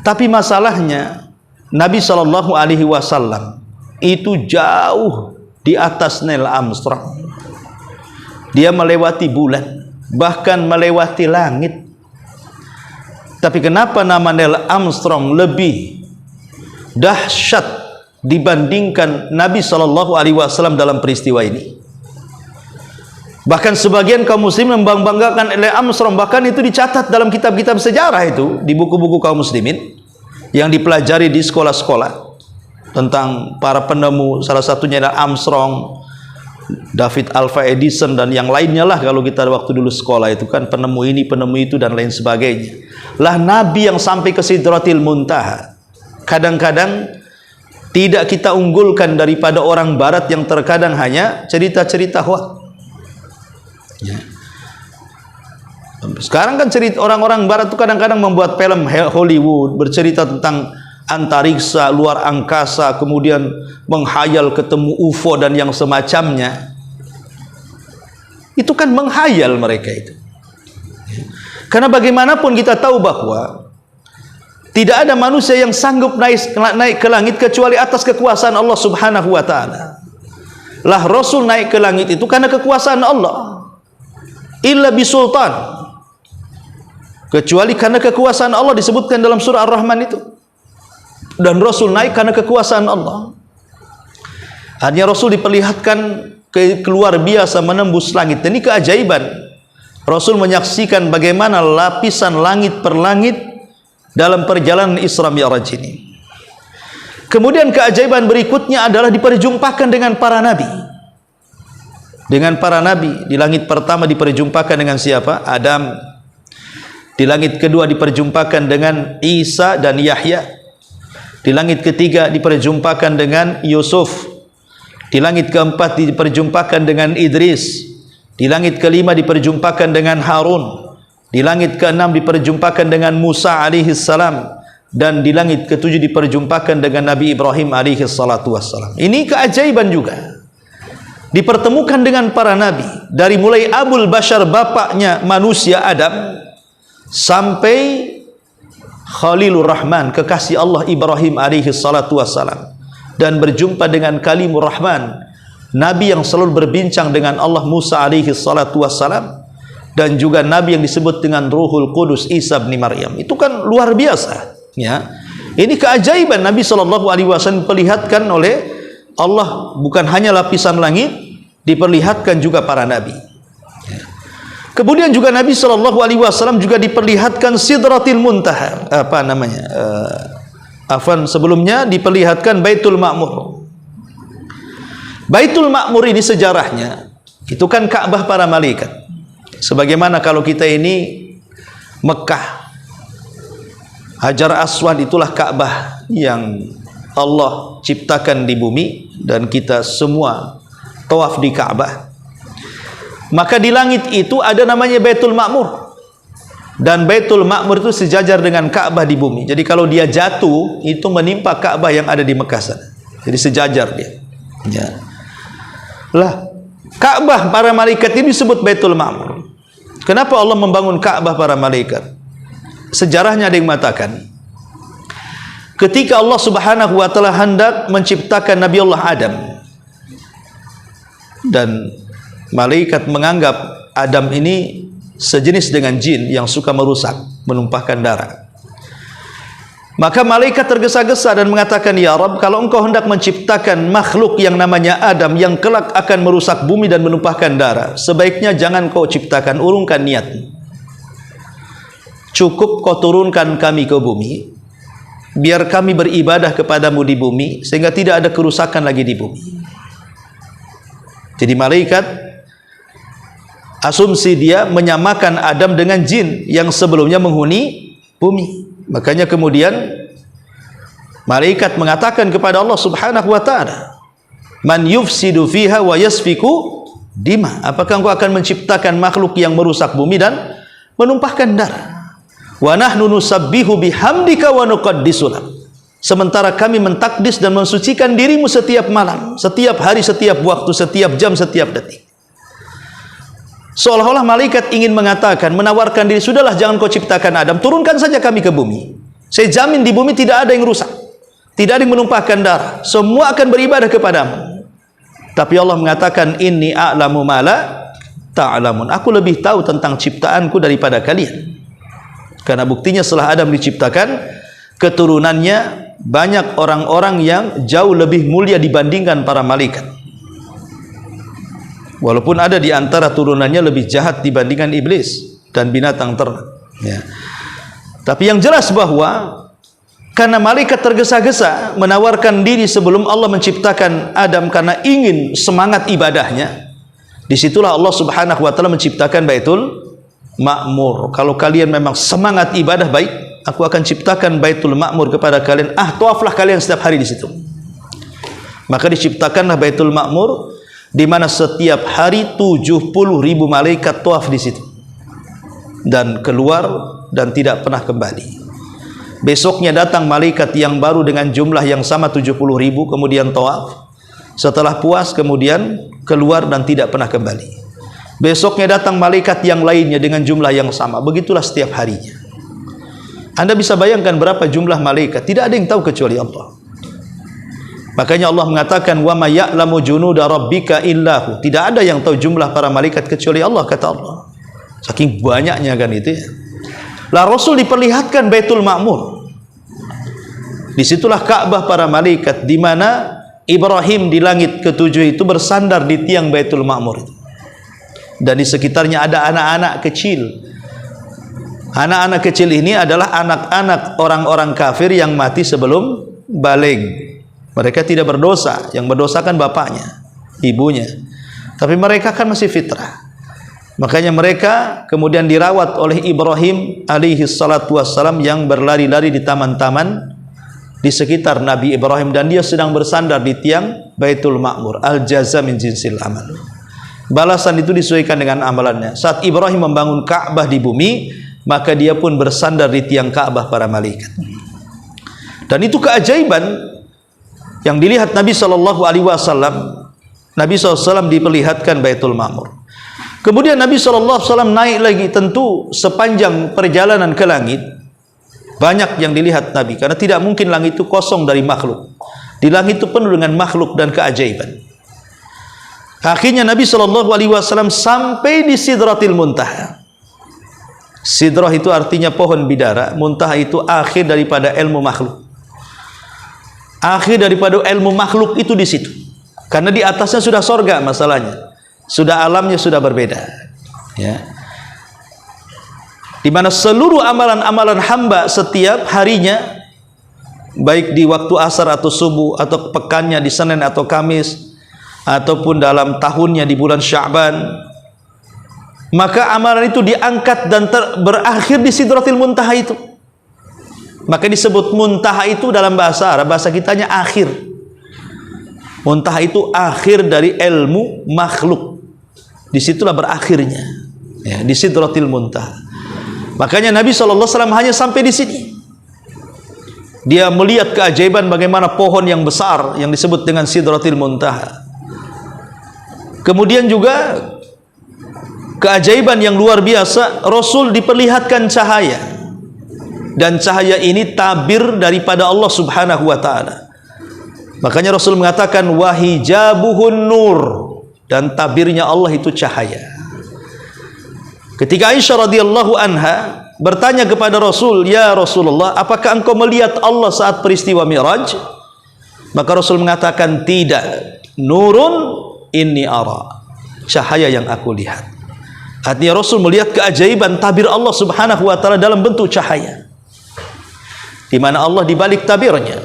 Tapi masalahnya Nabi SAW itu jauh di atas Neil Armstrong. Dia melewati bulan, bahkan melewati langit. Tapi kenapa nama Neil Armstrong lebih dahsyat dibandingkan Nabi SAW dalam peristiwa ini? Bahkan sebagian kaum muslim membanggakan Neil Armstrong, bahkan itu dicatat dalam kitab-kitab sejarah itu, di buku-buku kaum muslimin yang dipelajari di sekolah-sekolah tentang para penemu, salah satunya Neil Armstrong, David Alva Edison dan yang lainnya lah. Kalau kita waktu dulu sekolah itu kan penemu ini, penemu itu dan lain sebagainya. Lah Nabi yang sampai ke Sidratil Muntaha kadang-kadang tidak kita unggulkan daripada orang barat yang terkadang hanya cerita-cerita hoax. Ya. Sekarang kan cerita orang-orang barat itu kadang-kadang membuat film Hollywood bercerita tentang antariksa, luar angkasa, kemudian menghayal ketemu UFO dan yang semacamnya. Itu kan menghayal mereka itu. Karena bagaimanapun kita tahu bahwa tidak ada manusia yang sanggup naik ke langit kecuali atas kekuasaan Allah Subhanahu wa taala. Lah Rasul naik ke langit itu karena kekuasaan Allah. Illa bisultan, kecuali karena kekuasaan Allah, disebutkan dalam surah Ar-Rahman itu. Dan Rasul naik karena kekuasaan Allah. Hanya Rasul diperlihatkan keluar biasa menembus langit. Ini keajaiban. Rasul menyaksikan bagaimana lapisan langit per langit dalam perjalanan Isra Mi'raj ini. Kemudian keajaiban berikutnya adalah diperjumpakan dengan para nabi. Dengan para nabi, di langit pertama diperjumpakan dengan siapa? Adam. Di langit kedua diperjumpakan dengan Isa dan Yahya. Di langit ketiga diperjumpakan dengan Yusuf. Di langit keempat diperjumpakan dengan Idris. Di langit kelima diperjumpakan dengan Harun. Di langit keenam diperjumpakan dengan Musa alaihi salam. Dan di langit ketujuh diperjumpakan dengan Nabi Ibrahim alaihi salatu wassalam. Ini keajaiban juga. Dipertemukan dengan para nabi, dari mulai Abul Bashar, bapaknya manusia Adam, sampai Khalilur Rahman, kekasih Allah Ibrahim alaihi salatu wassalam, dan berjumpa dengan Kalimur Rahman, nabi yang selalu berbincang dengan Allah, Musa alaihi salatu wassalam, dan juga nabi yang disebut dengan Ruhul Qudus, Isa bin Maryam. Itu kan luar biasa ya. Ini keajaiban Nabi SAW diperlihatkan oleh Allah, bukan hanya lapisan langit, diperlihatkan juga para nabi. Kemudian juga Nabi SAW juga diperlihatkan Sidratil Muntaha, sebelumnya diperlihatkan Baitul Ma'mur. Baitul Ma'mur ini sejarahnya itu kan Ka'bah para malaikat. Sebagaimana kalau kita ini Mekah, Hajar Aswad itulah Ka'bah yang Allah ciptakan di bumi dan kita semua tawaf di Ka'bah. Maka di langit itu ada namanya Baitul Ma'mur. Dan Baitul Ma'mur itu sejajar dengan Ka'bah di bumi. Jadi kalau dia jatuh itu menimpa Ka'bah yang ada di Mekah sana. Jadi sejajar dia. Ya. Lah, Ka'bah para malaikat ini disebut Baitul Ma'mur. Kenapa Allah membangun Ka'bah para malaikat? Sejarahnya ada yang mengatakan, ketika Allah Subhanahu wa taala hendak menciptakan Nabi Allah Adam, dan malaikat menganggap Adam ini sejenis dengan jin yang suka merusak, menumpahkan darah. Maka malaikat tergesa-gesa dan mengatakan, "Ya Rabb, kalau engkau hendak menciptakan makhluk yang namanya Adam yang kelak akan merusak bumi dan menumpahkan darah, sebaiknya jangan kau ciptakan, urungkan niatmu. Cukup kau turunkan kami ke bumi, biar kami beribadah kepadamu di bumi, sehingga tidak ada kerusakan lagi di bumi." Jadi malaikat asumsi dia menyamakan Adam dengan jin yang sebelumnya menghuni bumi. Makanya kemudian malaikat mengatakan kepada Allah Subhanahu wa taala, "Man yufsidu fiha wa yasfiku dima." Apakah engkau akan menciptakan makhluk yang merusak bumi dan menumpahkan darah? Wa nahnu nusabbihu bihamdika wa nuqaddisu lak. Sementara kami mentakdis dan mensucikan dirimu setiap malam, setiap hari, setiap waktu, setiap jam, setiap detik. Seolah-olah malaikat ingin mengatakan, menawarkan diri, sudahlah jangan kau ciptakan Adam, turunkan saja kami ke bumi. Saya jamin di bumi tidak ada yang rusak, tidak ada yang menumpahkan darah, semua akan beribadah kepadamu. Tapi Allah mengatakan, inni a'lamu ma la ta'lamun. Aku lebih tahu tentang ciptaanku daripada kalian. Karena buktinya setelah Adam diciptakan, keturunannya banyak orang-orang yang jauh lebih mulia dibandingkan para malaikat. Walaupun ada di antara turunannya lebih jahat dibandingkan iblis dan binatang ternak. Ya. Tapi yang jelas bahwa karena malaikat tergesa-gesa menawarkan diri sebelum Allah menciptakan Adam karena ingin semangat ibadahnya, disitulah Allah Subhanahu wa taala menciptakan Baitul Ma'mur. Kalau kalian memang semangat ibadah baik, aku akan ciptakan Baitul Ma'mur kepada kalian. Tawaflah kalian setiap hari di situ. Maka diciptakanlah Baitul Ma'mur, di mana setiap hari 70.000 malaikat tawaf di situ dan keluar dan tidak pernah kembali. Besoknya datang malaikat yang baru dengan jumlah yang sama 70.000, kemudian tawaf. Setelah puas kemudian keluar dan tidak pernah kembali. Besoknya datang malaikat yang lainnya dengan jumlah yang sama. Begitulah setiap harinya. Anda bisa bayangkan berapa jumlah malaikat? Tidak ada yang tahu kecuali Allah. Makanya Allah mengatakan, wa may ya'lamu junuda rabbika illahu. Tidak ada yang tahu jumlah para malaikat kecuali Allah, kata Allah. Saking banyaknya kan itu ya. Lah Rasul diperlihatkan Baitul Ma'mur. Disitulah Ka'bah para malaikat, di mana Ibrahim di langit ketujuh itu bersandar di tiang Baitul Ma'mur. Dan di sekitarnya ada anak-anak kecil. Anak-anak kecil ini adalah anak-anak orang-orang kafir yang mati sebelum baligh. Mereka tidak berdosa, yang berdosa kan bapaknya, ibunya. Tapi mereka kan masih fitrah. Makanya mereka kemudian dirawat oleh Ibrahim alaihi salatu wassalam yang berlari-lari di taman-taman di sekitar Nabi Ibrahim, dan dia sedang bersandar di tiang Baitul Ma'mur. Al-jaza min jinsil amal. Balasan itu disesuaikan dengan amalannya. Saat Ibrahim membangun Ka'bah di bumi, maka dia pun bersandar di tiang Ka'bah para malaikat. Dan itu keajaiban yang dilihat Nabi SAW. Nabi SAW diperlihatkan Baitul Ma'mur. Kemudian Nabi SAW naik lagi. Tentu sepanjang perjalanan ke langit banyak yang dilihat Nabi, karena tidak mungkin langit itu kosong dari makhluk. Di langit itu penuh dengan makhluk dan keajaiban. Akhirnya Nabi SAW sampai di Sidratil Muntaha. Sidrah itu artinya pohon bidara, muntaha itu akhir daripada ilmu makhluk. Akhir daripada ilmu makhluk itu di situ. Karena di atasnya sudah sorga masalahnya. Sudah alamnya sudah berbeda. Ya. Di mana seluruh amalan-amalan hamba setiap harinya, baik di waktu asar atau subuh, atau pekannya di Senin atau Kamis, ataupun dalam tahunnya di bulan Sya'ban, maka amalan itu diangkat dan berakhir di Sidratil Muntaha itu. Maka disebut muntaha itu dalam bahasa Arab, bahasa kitanya akhir. Muntaha itu akhir dari ilmu makhluk. Disitulah berakhirnya, ya, di Sidratil Muntaha. Makanya Nabi SAW hanya sampai di sini. Dia melihat keajaiban bagaimana pohon yang besar yang disebut dengan Sidratil Muntaha. Kemudian juga keajaiban yang luar biasa, Rasul diperlihatkan cahaya, dan cahaya ini tabir daripada Allah Subhanahu wa taala. Makanya Rasul mengatakan wahijabuhun nur, dan tabirnya Allah itu cahaya. Ketika Aisyah radhiyallahu anha bertanya kepada Rasul, "Ya Rasulullah, apakah engkau melihat Allah saat peristiwa Mi'raj?" Maka Rasul mengatakan, "Tidak. Nurun inni ara." Cahaya yang aku lihat. Artinya Rasul melihat keajaiban tabir Allah Subhanahu wa taala dalam bentuk cahaya. Di mana Allah di balik tabirnya.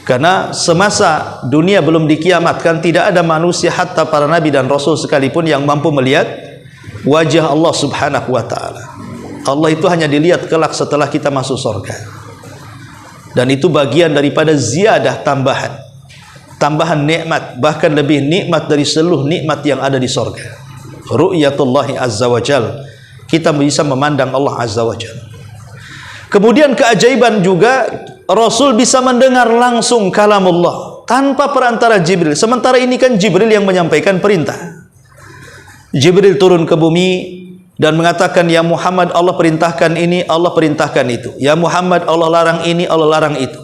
Karena semasa dunia belum dikiamatkan, tidak ada manusia hatta para nabi dan rasul sekalipun yang mampu melihat wajah Allah Subhanahu wa taala. Allah itu hanya dilihat kelak setelah kita masuk surga. Dan itu bagian daripada ziyadah, tambahan nikmat, bahkan lebih nikmat dari seluruh nikmat yang ada di surga. Ru'yatullahi azza wa jal, kita bisa memandang Allah azza wa jal. Kemudian keajaiban juga, Rasul bisa mendengar langsung kalamullah tanpa perantara Jibril. Sementara ini kan Jibril yang menyampaikan perintah. Jibril turun ke bumi dan mengatakan, "Ya Muhammad, Allah perintahkan ini, Allah perintahkan itu. Ya Muhammad, Allah larang ini, Allah larang itu.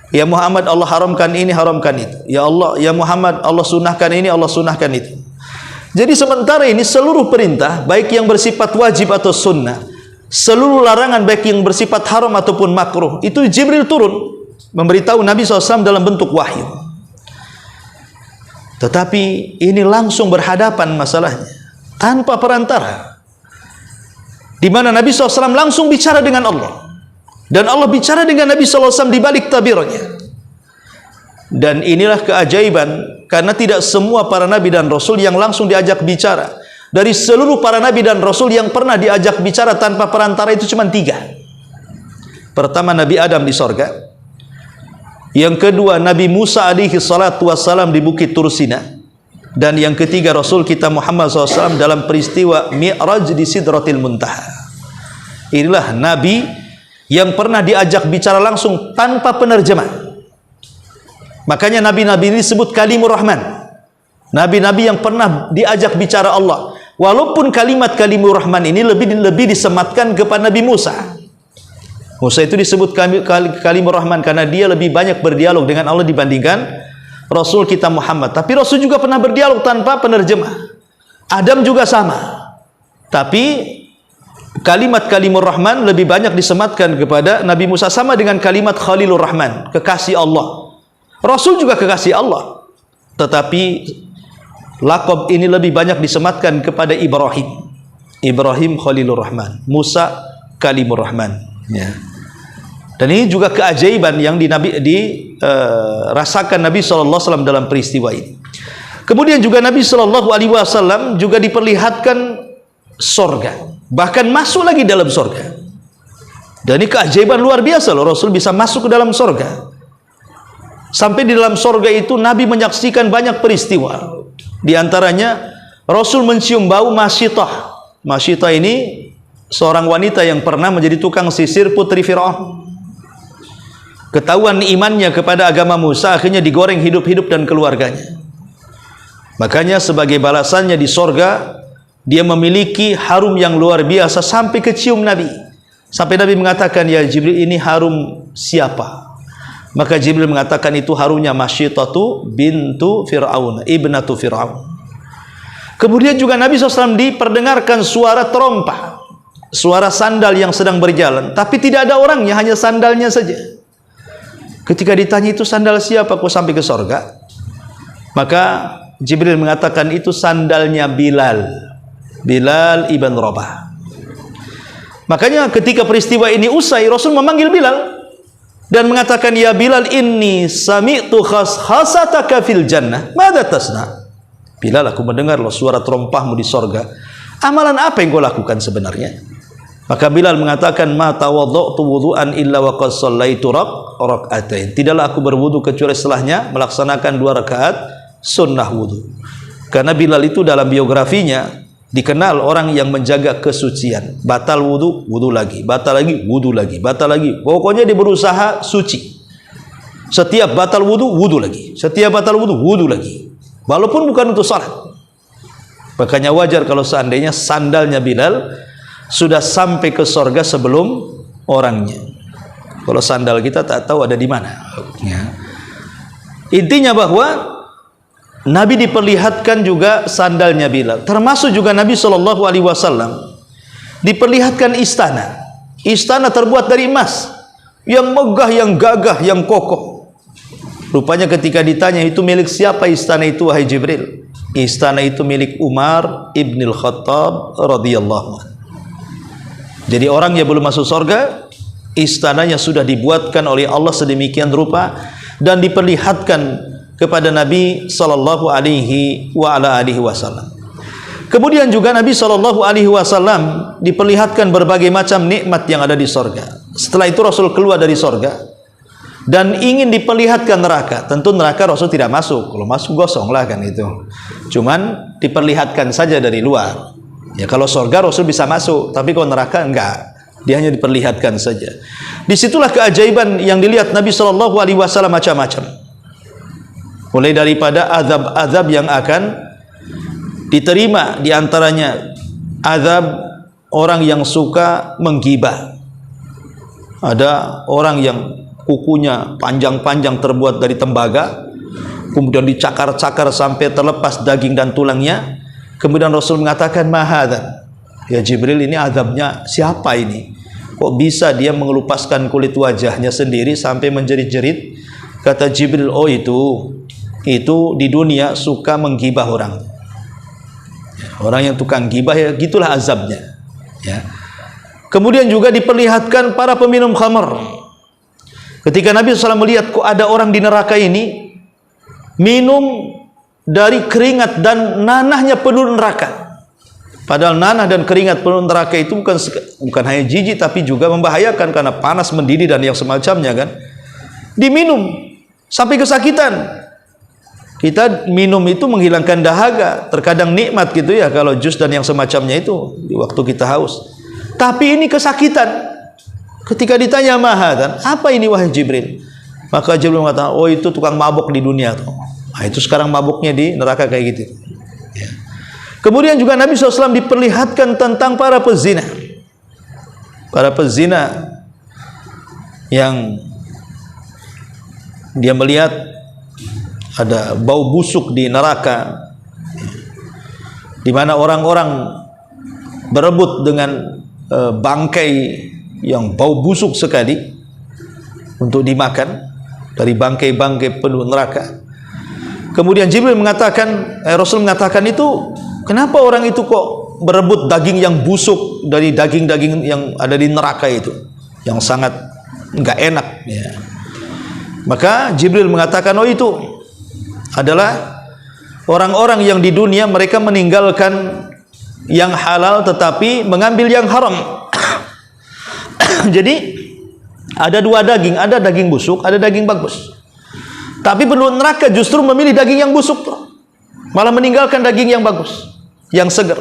Ya Muhammad, Allah haramkan ini, haramkan itu. Ya Allah, ya Muhammad, Allah sunahkan ini, Allah sunahkan itu." Jadi sementara ini seluruh perintah, baik yang bersifat wajib atau sunnah, seluruh larangan baik yang bersifat haram ataupun makruh, itu Jibril turun memberitahu Nabi SAW dalam bentuk wahyu. Tetapi ini langsung berhadapan masalahnya, tanpa perantara, di mana Nabi SAW langsung bicara dengan Allah, dan Allah bicara dengan Nabi SAW di balik tabirnya. Dan inilah keajaiban, karena tidak semua para nabi dan rasul yang langsung diajak bicara. Dari seluruh para nabi dan rasul yang pernah diajak bicara tanpa perantara itu cuma 3. Pertama, Nabi Adam di sorga. Yang kedua, Nabi Musa alaihi salatu wassalam di Bukit Tursina. Dan yang ketiga, Rasul kita Muhammad SAW dalam peristiwa Mi'raj di Sidratil Muntaha. Inilah nabi yang pernah diajak bicara langsung tanpa penerjemah. Makanya nabi-nabi ini disebut Kalimur Rahman, nabi-nabi yang pernah diajak bicara Allah. Walaupun kalimat Kalimur Rahman ini lebih disematkan kepada Nabi Musa. Musa itu disebut Kalimur Rahman karena dia lebih banyak berdialog dengan Allah dibandingkan Rasul kita Muhammad. Tapi Rasul juga pernah berdialog tanpa penerjemah. Adam juga sama. Tapi kalimat Kalimur Rahman lebih banyak disematkan kepada Nabi Musa, sama dengan kalimat Khalilur Rahman, kekasih Allah. Rasul juga kekasih Allah, tetapi laqab ini lebih banyak disematkan kepada Ibrahim. Ibrahim Khalilur Rahman, Musa Kalimur Rahman, ya. Dan ini juga keajaiban yang dirasakan Nabi SAW dalam peristiwa ini. Kemudian juga Nabi SAW juga diperlihatkan sorga, bahkan masuk lagi dalam sorga. Dan ini keajaiban luar biasa loh, Rasul bisa masuk ke dalam sorga. Sampai di dalam sorga itu Nabi menyaksikan banyak peristiwa. Di antaranya Rasul mencium bau Masyitah. Masyitah ini seorang wanita yang pernah menjadi tukang sisir putri Fir'aun. Ketahuan imannya kepada agama Musa, akhirnya digoreng hidup-hidup dan keluarganya. Makanya sebagai balasannya di sorga, dia memiliki harum yang luar biasa sampai kecium Nabi. Sampai Nabi mengatakan, "Ya Jibril, ini harum siapa?" Maka Jibril mengatakan itu harumnya Masyitatu bintu Fir'aun, ibnatu Fir'aun. Kemudian juga Nabi SAW diperdengarkan suara terompah, suara sandal yang sedang berjalan, tapi tidak ada orangnya, hanya sandalnya saja. Ketika ditanya itu sandal siapa kok sampai ke sorga, maka Jibril mengatakan itu sandalnya Bilal ibn Rabah. Makanya ketika peristiwa ini usai, Rasul memanggil Bilal dan mengatakan, ya Bilal, inni sami'tu khasataka fil jannah, madza tasna? Bilal, aku mendengar suara terompahmu di sorga. Amalan apa yang kau lakukan sebenarnya? Maka Bilal mengatakan, ma tawadda'tu wudu'an illa wa qad shallaitu rak'atain. Tidaklah aku berwudu kecuali setelahnya melaksanakan 2 rakaat sunnah wudu. Karena Bilal itu dalam biografinya dikenal orang yang menjaga kesucian. Batal wudu, wudu lagi. Batal lagi, wudu lagi. Batal lagi. Pokoknya dia berusaha suci. Setiap batal wudu, wudu lagi. Setiap batal wudu, wudu lagi. Walaupun bukan untuk salat. Makanya wajar kalau seandainya sandalnya Bilal sudah sampai ke sorga sebelum orangnya. Kalau sandal kita tak tahu ada di mana. Ya. Intinya bahwa Nabi diperlihatkan juga sandalnya Bilal. Termasuk juga Nabi SAW diperlihatkan istana. Istana terbuat dari emas, yang megah, yang gagah, yang kokoh. Rupanya ketika ditanya, itu milik siapa istana itu, wahai Jibril? Istana itu milik Umar ibn al-Khattab radhiyallahu anhu. Jadi orang yang belum masuk surga, istananya sudah dibuatkan oleh Allah sedemikian rupa dan diperlihatkan kepada Nabi sallallahu alaihi wasallam. Kemudian juga Nabi sallallahu alaihi wasallam diperlihatkan berbagai macam nikmat yang ada di sorga. Setelah itu Rasul keluar dari sorga dan ingin diperlihatkan neraka. Tentu neraka Rasul tidak masuk. Kalau masuk gosong lah kan itu. Cuman diperlihatkan saja dari luar. Ya, kalau sorga Rasul bisa masuk, tapi kalau neraka enggak. Dia hanya diperlihatkan saja. Disitulah keajaiban yang dilihat Nabi sallallahu alaihi wasallam macam-macam. Mulai daripada azab-azab yang akan diterima, diantaranya azab orang yang suka menggibah. Ada orang yang kukunya panjang-panjang terbuat dari tembaga, kemudian dicakar-cakar sampai terlepas daging dan tulangnya. Kemudian Rasul mengatakan, mahadhan, ya Jibril, ini azabnya siapa ini? Kok bisa dia mengelupaskan kulit wajahnya sendiri sampai menjerit-jerit? Kata Jibril, oh itu di dunia suka menggibah orang. Orang yang tukang gibah, ya gitulah azabnya. Ya. Kemudian juga diperlihatkan para peminum khamar. Ketika Nabi SAW melihat kok ada orang di neraka ini minum dari keringat dan nanahnya penuh neraka. Padahal nanah dan keringat penuh neraka itu bukan hanya jijik, tapi juga membahayakan karena panas mendidih dan yang semacamnya kan. Diminum sampai kesakitan. Kita minum itu menghilangkan dahaga, terkadang nikmat gitu ya kalau jus dan yang semacamnya itu di waktu kita haus. Tapi ini kesakitan. Ketika ditanya mahadhan, apa ini wahai Jibril? Maka Jibril mengatakan, oh itu tukang mabuk di dunia tuh. Nah, itu sekarang mabuknya di neraka kayak gitu. Ya. Kemudian juga Nabi SAW diperlihatkan tentang para pezina. Para pezina yang dia melihat ada bau busuk di neraka, di mana orang-orang berebut dengan bangkai yang bau busuk sekali untuk dimakan dari bangkai-bangkai penuh neraka. Kemudian Jibril mengatakan, Rasul mengatakan itu, kenapa orang itu kok berebut daging yang busuk dari daging-daging yang ada di neraka itu, yang sangat enggak enak ya. Maka Jibril mengatakan, oh itu adalah orang-orang yang di dunia mereka meninggalkan yang halal tetapi mengambil yang haram. Jadi ada dua daging, ada daging busuk, ada daging bagus. Tapi penduduk neraka justru memilih daging yang busuk tuh, malah meninggalkan daging yang bagus, yang segar.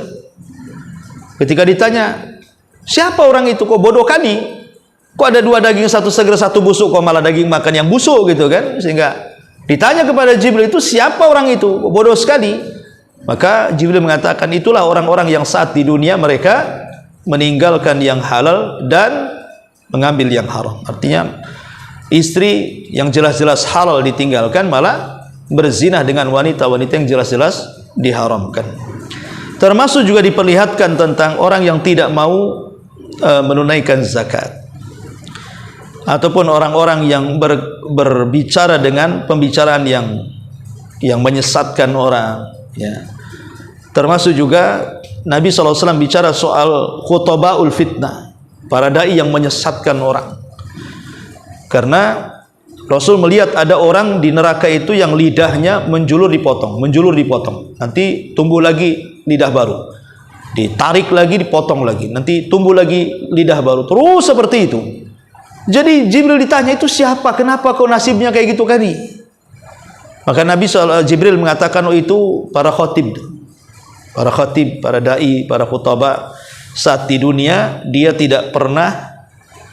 Ketika ditanya, siapa orang itu, kok bodoh kali? Kok ada dua daging, satu segar, satu busuk, kok malah daging makan yang busuk gitu kan? Sehingga ditanya kepada Jibril, itu siapa orang itu? Kok bodoh sekali. Maka Jibril mengatakan, itulah orang-orang yang saat di dunia mereka meninggalkan yang halal dan mengambil yang haram. Artinya istri yang jelas-jelas halal ditinggalkan, malah berzina dengan wanita-wanita yang jelas-jelas diharamkan. Termasuk juga diperlihatkan tentang orang yang tidak mau menunaikan zakat, ataupun orang-orang yang berbicara dengan pembicaraan yang menyesatkan orang, ya. Termasuk juga Nabi SAW bicara soal khutabaul fitnah, para dai yang menyesatkan orang. Karena Rasul melihat ada orang di neraka itu yang lidahnya menjulur dipotong, nanti tumbuh lagi lidah baru, ditarik lagi dipotong lagi, nanti tumbuh lagi lidah baru, terus seperti itu. Jadi Jibril ditanya, itu siapa? Kenapa kau nasibnya kayak gitu kali? Maka Jibril mengatakan, oh itu para khatib, para dai, para khutbah. Saat di dunia dia tidak pernah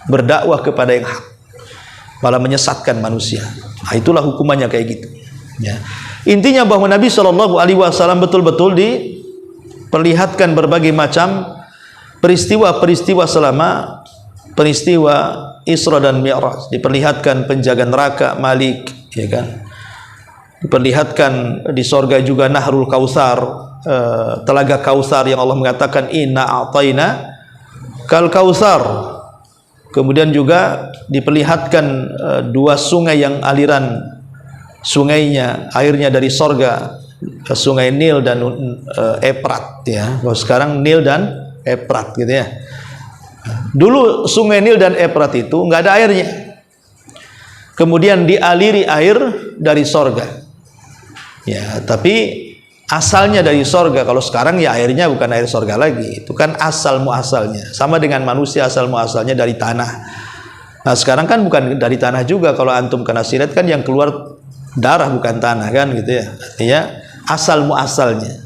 berdakwah kepada yang hak, malah menyesatkan manusia. Nah, itulah hukumannya kayak gitu. Ya. Intinya bahwa Nabi SAW betul-betul diperlihatkan berbagai macam peristiwa-peristiwa selama peristiwa Isra dan Mi'raj. Diperlihatkan penjaga neraka Malik, ya kan? Diperlihatkan di sorga juga Nahrul Kautsar, telaga Kautsar yang Allah mengatakan inna a'tayna kal kautsar. Kemudian juga diperlihatkan dua sungai yang aliran sungainya, airnya dari sorga, sungai Nil dan Efrat, ya. Kalau sekarang Nil dan Efrat gitu ya. Dulu sungai Nil dan Efrat itu nggak ada airnya, kemudian dialiri air dari sorga, ya. Tapi asalnya dari sorga. Kalau sekarang ya airnya bukan air sorga lagi, itu kan asal muasalnya. Sama dengan manusia, asal muasalnya dari tanah. Nah sekarang kan bukan dari tanah juga. Kalau antum kena silet kan yang keluar darah bukan tanah kan gitu ya. Artinya asal muasalnya,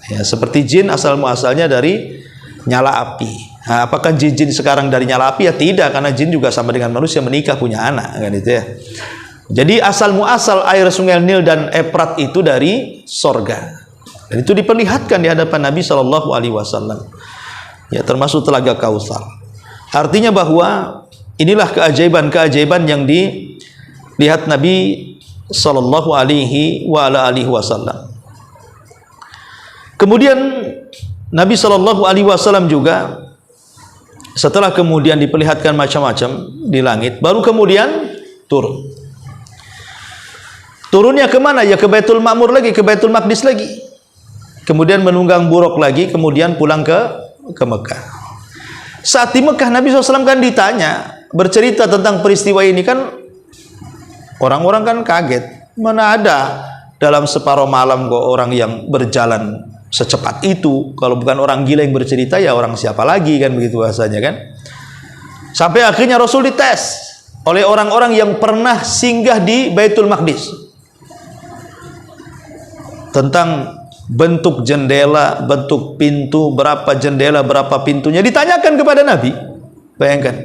ya, seperti jin asal muasalnya dari nyala api. Nah, apakah jin sekarang dari nyala api? Ya tidak, karena jin juga sama dengan manusia, menikah punya anak kan itu ya. Jadi asal muasal air sungai Nil dan Efrat itu dari sorga. Dan itu diperlihatkan di hadapan Nabi SAW, ya, termasuk telaga Kautsar. Artinya bahwa inilah keajaiban-keajaiban yang dilihat Nabi SAW. Kemudian Nabi SAW juga setelah kemudian diperlihatkan macam-macam di langit, baru kemudian turunnya kemana? Ya ke Baitul Ma'mur lagi, ke Baitul Maqdis lagi. Kemudian menunggang buruk lagi, kemudian pulang ke Mekah. Saat di Mekah Nabi SAW kan ditanya, bercerita tentang peristiwa ini, kan orang-orang kan kaget. Mana ada dalam separuh malam kok orang yang berjalan secepat itu? Kalau bukan orang gila yang bercerita, ya orang siapa lagi kan, begitu bahasanya kan. Sampai akhirnya Rasul dites oleh orang-orang yang pernah singgah di Baitul Maqdis tentang bentuk jendela, bentuk pintu, berapa jendela, berapa pintunya, ditanyakan kepada Nabi. Bayangkan,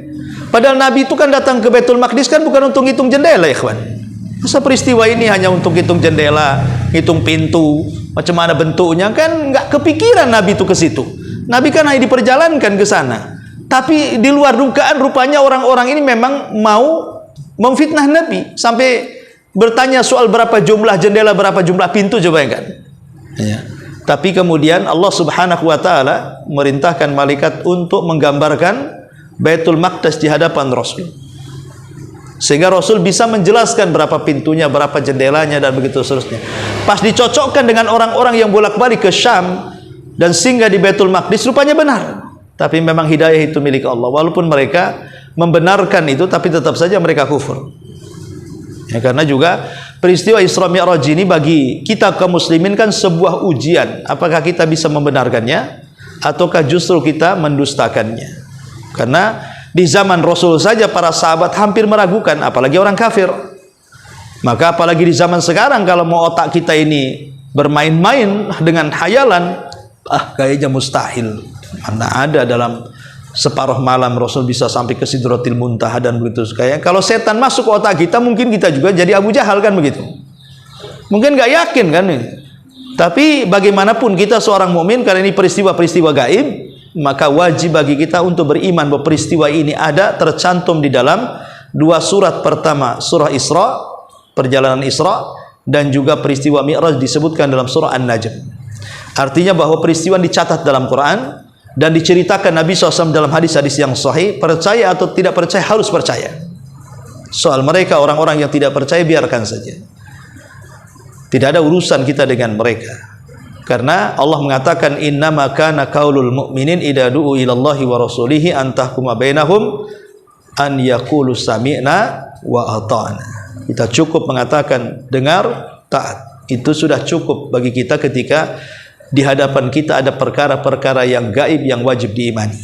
padahal Nabi itu kan datang ke Baitul Maqdis kan bukan untuk hitung jendela, ya kawan. Masa peristiwa ini hanya untuk hitung jendela, hitung pintu, macam mana bentuknya, kan nggak kepikiran Nabi itu ke situ. Nabi kan hanya diperjalankan ke sana. Tapi di luar dugaan, rupanya orang-orang ini memang mau memfitnah Nabi sampai bertanya soal berapa jumlah jendela, berapa jumlah pintu, coba kan. Ya. Tapi kemudian Allah Subhanahu wa taala merintahkan malaikat untuk menggambarkan Baitul Maqdis di hadapan Rasul, sehingga Rasul bisa menjelaskan berapa pintunya, berapa jendelanya, dan begitu seterusnya. Pas dicocokkan dengan orang-orang yang bolak-balik ke Syam dan singgah di Baitul Maqdis, rupanya benar. Tapi memang hidayah itu milik Allah. Walaupun mereka membenarkan itu, tapi tetap saja mereka kufur. Ya, karena juga peristiwa Isra Mi'raj ini bagi kita kaum muslimin kan sebuah ujian. Apakah kita bisa membenarkannya ataukah justru kita mendustakannya? Karena di zaman Rasul saja para sahabat hampir meragukan, apalagi orang kafir. Maka apalagi di zaman sekarang, kalau mau otak kita ini bermain-main dengan khayalan, kayaknya mustahil. Mana ada dalam separuh malam Rasul bisa sampai ke Sidratil Muntaha dan begitu. Kayak kalau setan masuk ke otak kita, mungkin kita juga jadi Abu Jahal kan begitu. Mungkin nggak yakin kan. Tapi bagaimanapun kita seorang mukmin, karena ini peristiwa-peristiwa gaib, maka wajib bagi kita untuk beriman bahwa peristiwa ini ada, tercantum di dalam dua surat. Pertama surah Isra, perjalanan Isra, dan juga peristiwa Mi'raj disebutkan dalam surah An-Najm. Artinya bahwa peristiwa dicatat dalam Quran dan diceritakan Nabi SAW dalam hadis-hadis yang sahih. Percaya atau tidak percaya, harus percaya. Soal mereka orang-orang yang tidak percaya, biarkan saja. Tidak ada urusan kita dengan mereka. Karena Allah mengatakan innama kana qaulul mu'minin idza du'u ilallahi wa rasulihi an tahkuma bainahum an yaqulu sami'na wa ata'na. Kita cukup mengatakan dengar, taat. Itu sudah cukup bagi kita ketika di hadapan kita ada perkara-perkara yang gaib yang wajib diimani.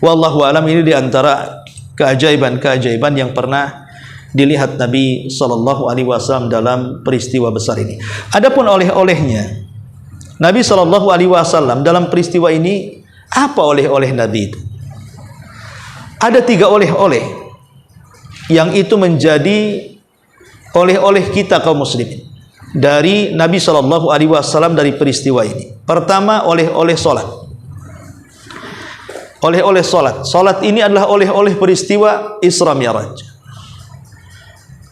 Wallahu alam, ini di antara keajaiban-keajaiban yang pernah dilihat Nabi sallallahu alaihi wasallam dalam peristiwa besar ini. Adapun oleh-olehnya, Nabi sallallahu alaihi wasallam dalam peristiwa ini, apa oleh-oleh Nabi itu? Ada 3 oleh-oleh yang itu menjadi oleh-oleh kita kaum muslimin dari Nabi sallallahu alaihi wasallam dari peristiwa ini. Pertama, oleh-oleh salat. Oleh-oleh salat. Salat ini adalah oleh-oleh peristiwa Isra Mi'raj.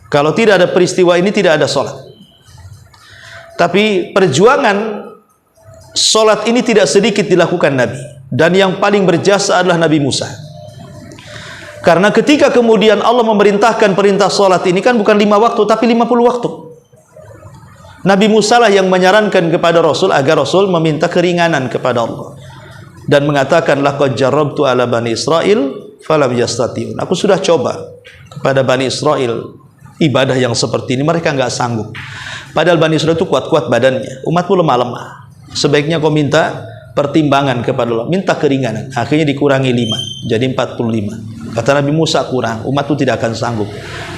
Kalau tidak ada peristiwa ini, tidak ada salat. Tapi perjuangan salat ini tidak sedikit dilakukan Nabi, dan yang paling berjasa adalah Nabi Musa. Karena ketika kemudian Allah memerintahkan perintah salat ini, kan bukan 5 waktu tapi 50 waktu. Nabi Musa lah yang menyarankan kepada Rasul agar Rasul meminta keringanan kepada Allah dan mengatakan laqad jarrabtu ala bani Israil falam yastati'un. Aku sudah coba kepada Bani Israel ibadah yang seperti ini, mereka enggak sanggup. Padahal Bani Israel itu kuat-kuat badannya, umatmu lemah-lemah. Sebaiknya kau minta pertimbangan kepada Allah, minta keringanan. Akhirnya dikurangi 5 jadi 45. Kata Nabi Musa, kurang, umatku tidak akan sanggup.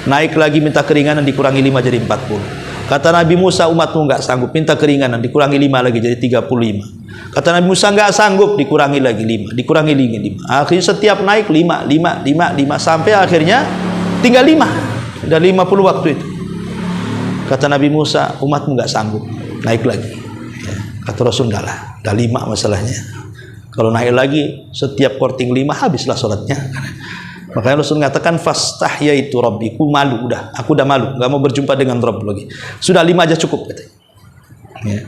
Naik lagi minta keringanan, dikurangi 5 jadi 40. Kata Nabi Musa, umatmu enggak sanggup, minta keringanan, dikurangi 5 lagi jadi 35. Kata Nabi Musa, enggak sanggup, dikurangi lagi 5, dikurangi lagi 5. Akhirnya setiap naik 5 sampai akhirnya tinggal 5 dan 50 waktu itu. Kata Nabi Musa, umatmu enggak sanggup, naik lagi. Kata Rasul, enggak lah, dah 5 masalahnya. Kalau naik lagi setiap korting 5 habislah sholatnya. Makanya Rasul mengatakan fastahyaitu rabbi, aku malu, aku udah malu, enggak mau berjumpa dengan Rabb lagi. Sudah 5 aja cukup katanya. Ya.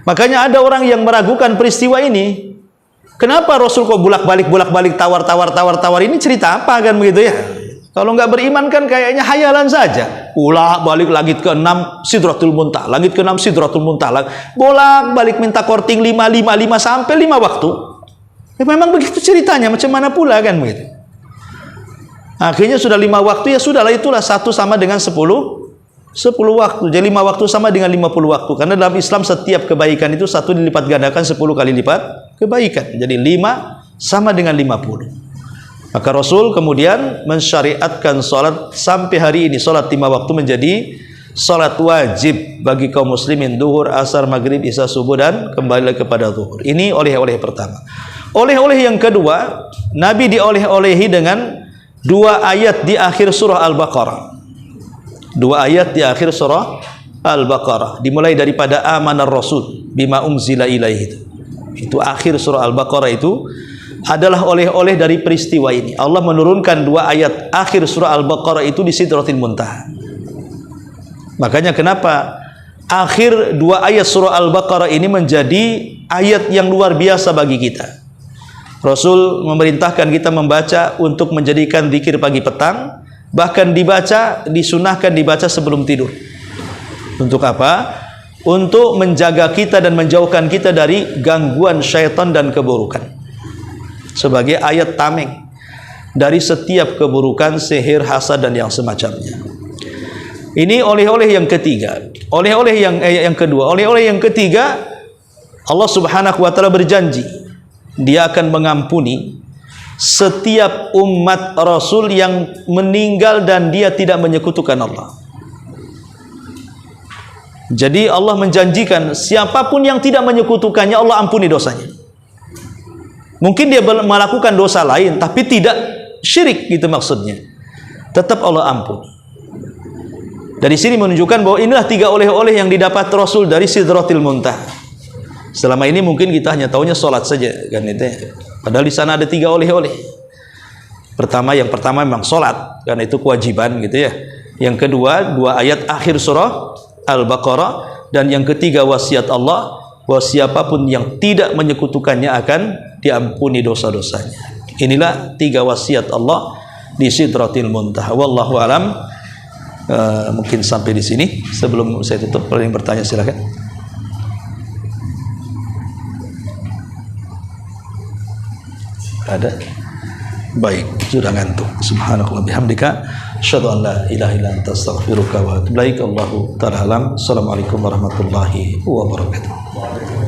Makanya ada orang yang meragukan peristiwa ini. Kenapa Rasul kok bolak-balik tawar ini cerita apa kan begitu ya? Kalau nggak beriman kan kayaknya hayalan saja. Bolak-balik langit ke-6 Sidratul Muntaha, langit ke-6 Sidratul Muntaha. Bolak-balik minta korting 5 sampai 5 waktu. Ya memang begitu ceritanya, macam mana pula kan begitu. Akhirnya sudah 5 waktu, ya sudahlah, itulah 1 sama dengan 10 waktu. Jadi 5 waktu sama dengan 50 waktu. Karena dalam Islam setiap kebaikan itu 1 dilipat gandakan 10 kali lipat kebaikan. Jadi 5 sama dengan 50. Maka Rasul kemudian mensyariatkan salat sampai hari ini. Salat 5 waktu menjadi salat wajib bagi kaum muslimin, duhur, asar, maghrib, isya, subuh, dan kembali kepada zuhur. Ini oleh-oleh pertama. Oleh-oleh yang kedua, Nabi dioleh-olehi dengan 2 ayat di akhir surah Al-Baqarah. 2 ayat di akhir surah Al-Baqarah. Dimulai daripada amanar rasul bima unzila ilaihi. Itu akhir surah Al-Baqarah itu adalah oleh-oleh dari peristiwa ini. Allah menurunkan 2 ayat akhir surah Al-Baqarah itu di Sidratil Muntaha. Makanya kenapa akhir 2 ayat surah Al-Baqarah ini menjadi ayat yang luar biasa bagi kita. Rasul memerintahkan kita membaca untuk menjadikan zikir pagi petang, bahkan disunahkan dibaca sebelum tidur. Untuk apa? Untuk menjaga kita dan menjauhkan kita dari gangguan syaitan dan keburukan. Sebagai ayat tameng dari setiap keburukan, sihir, hasad, dan yang semacamnya. Ini oleh-oleh yang ketiga. Oleh-oleh yang kedua. Oleh-oleh yang ketiga, Allah Subhanahu wa taala berjanji Dia akan mengampuni setiap umat Rasul yang meninggal dan dia tidak menyekutukan Allah. Jadi Allah menjanjikan siapapun yang tidak menyekutukannya, Allah ampuni dosanya. Mungkin dia melakukan dosa lain tapi tidak syirik, gitu maksudnya, tetap Allah ampuni. Dari sini menunjukkan bahwa inilah 3 oleh-oleh yang didapat Rasul dari Sidratil Muntaha. Selama ini mungkin kita hanya tahunya sholat saja kan itu. Padahal di sana ada 3 oleh-oleh. Yang pertama memang sholat, karena itu kewajiban gitu ya. Yang kedua 2 ayat akhir surah Al-Baqarah, dan yang ketiga wasiat Allah bahwa siapapun yang tidak menyekutukannya akan diampuni dosa-dosanya. Inilah 3 wasiat Allah di Sidratil Muntaha. Wallahu alam Mungkin sampai di sini. Sebelum saya tutup, kalau yang bertanya silakan. Ada? Baik, sudah ngantuk. Subhanakallah bihamdika, asyhadu an la ilaha illa anta astaghfiruka wa atubu ilaik. Allahu ta'ala alam. Assalamualaikum warahmatullahi wabarakatuh.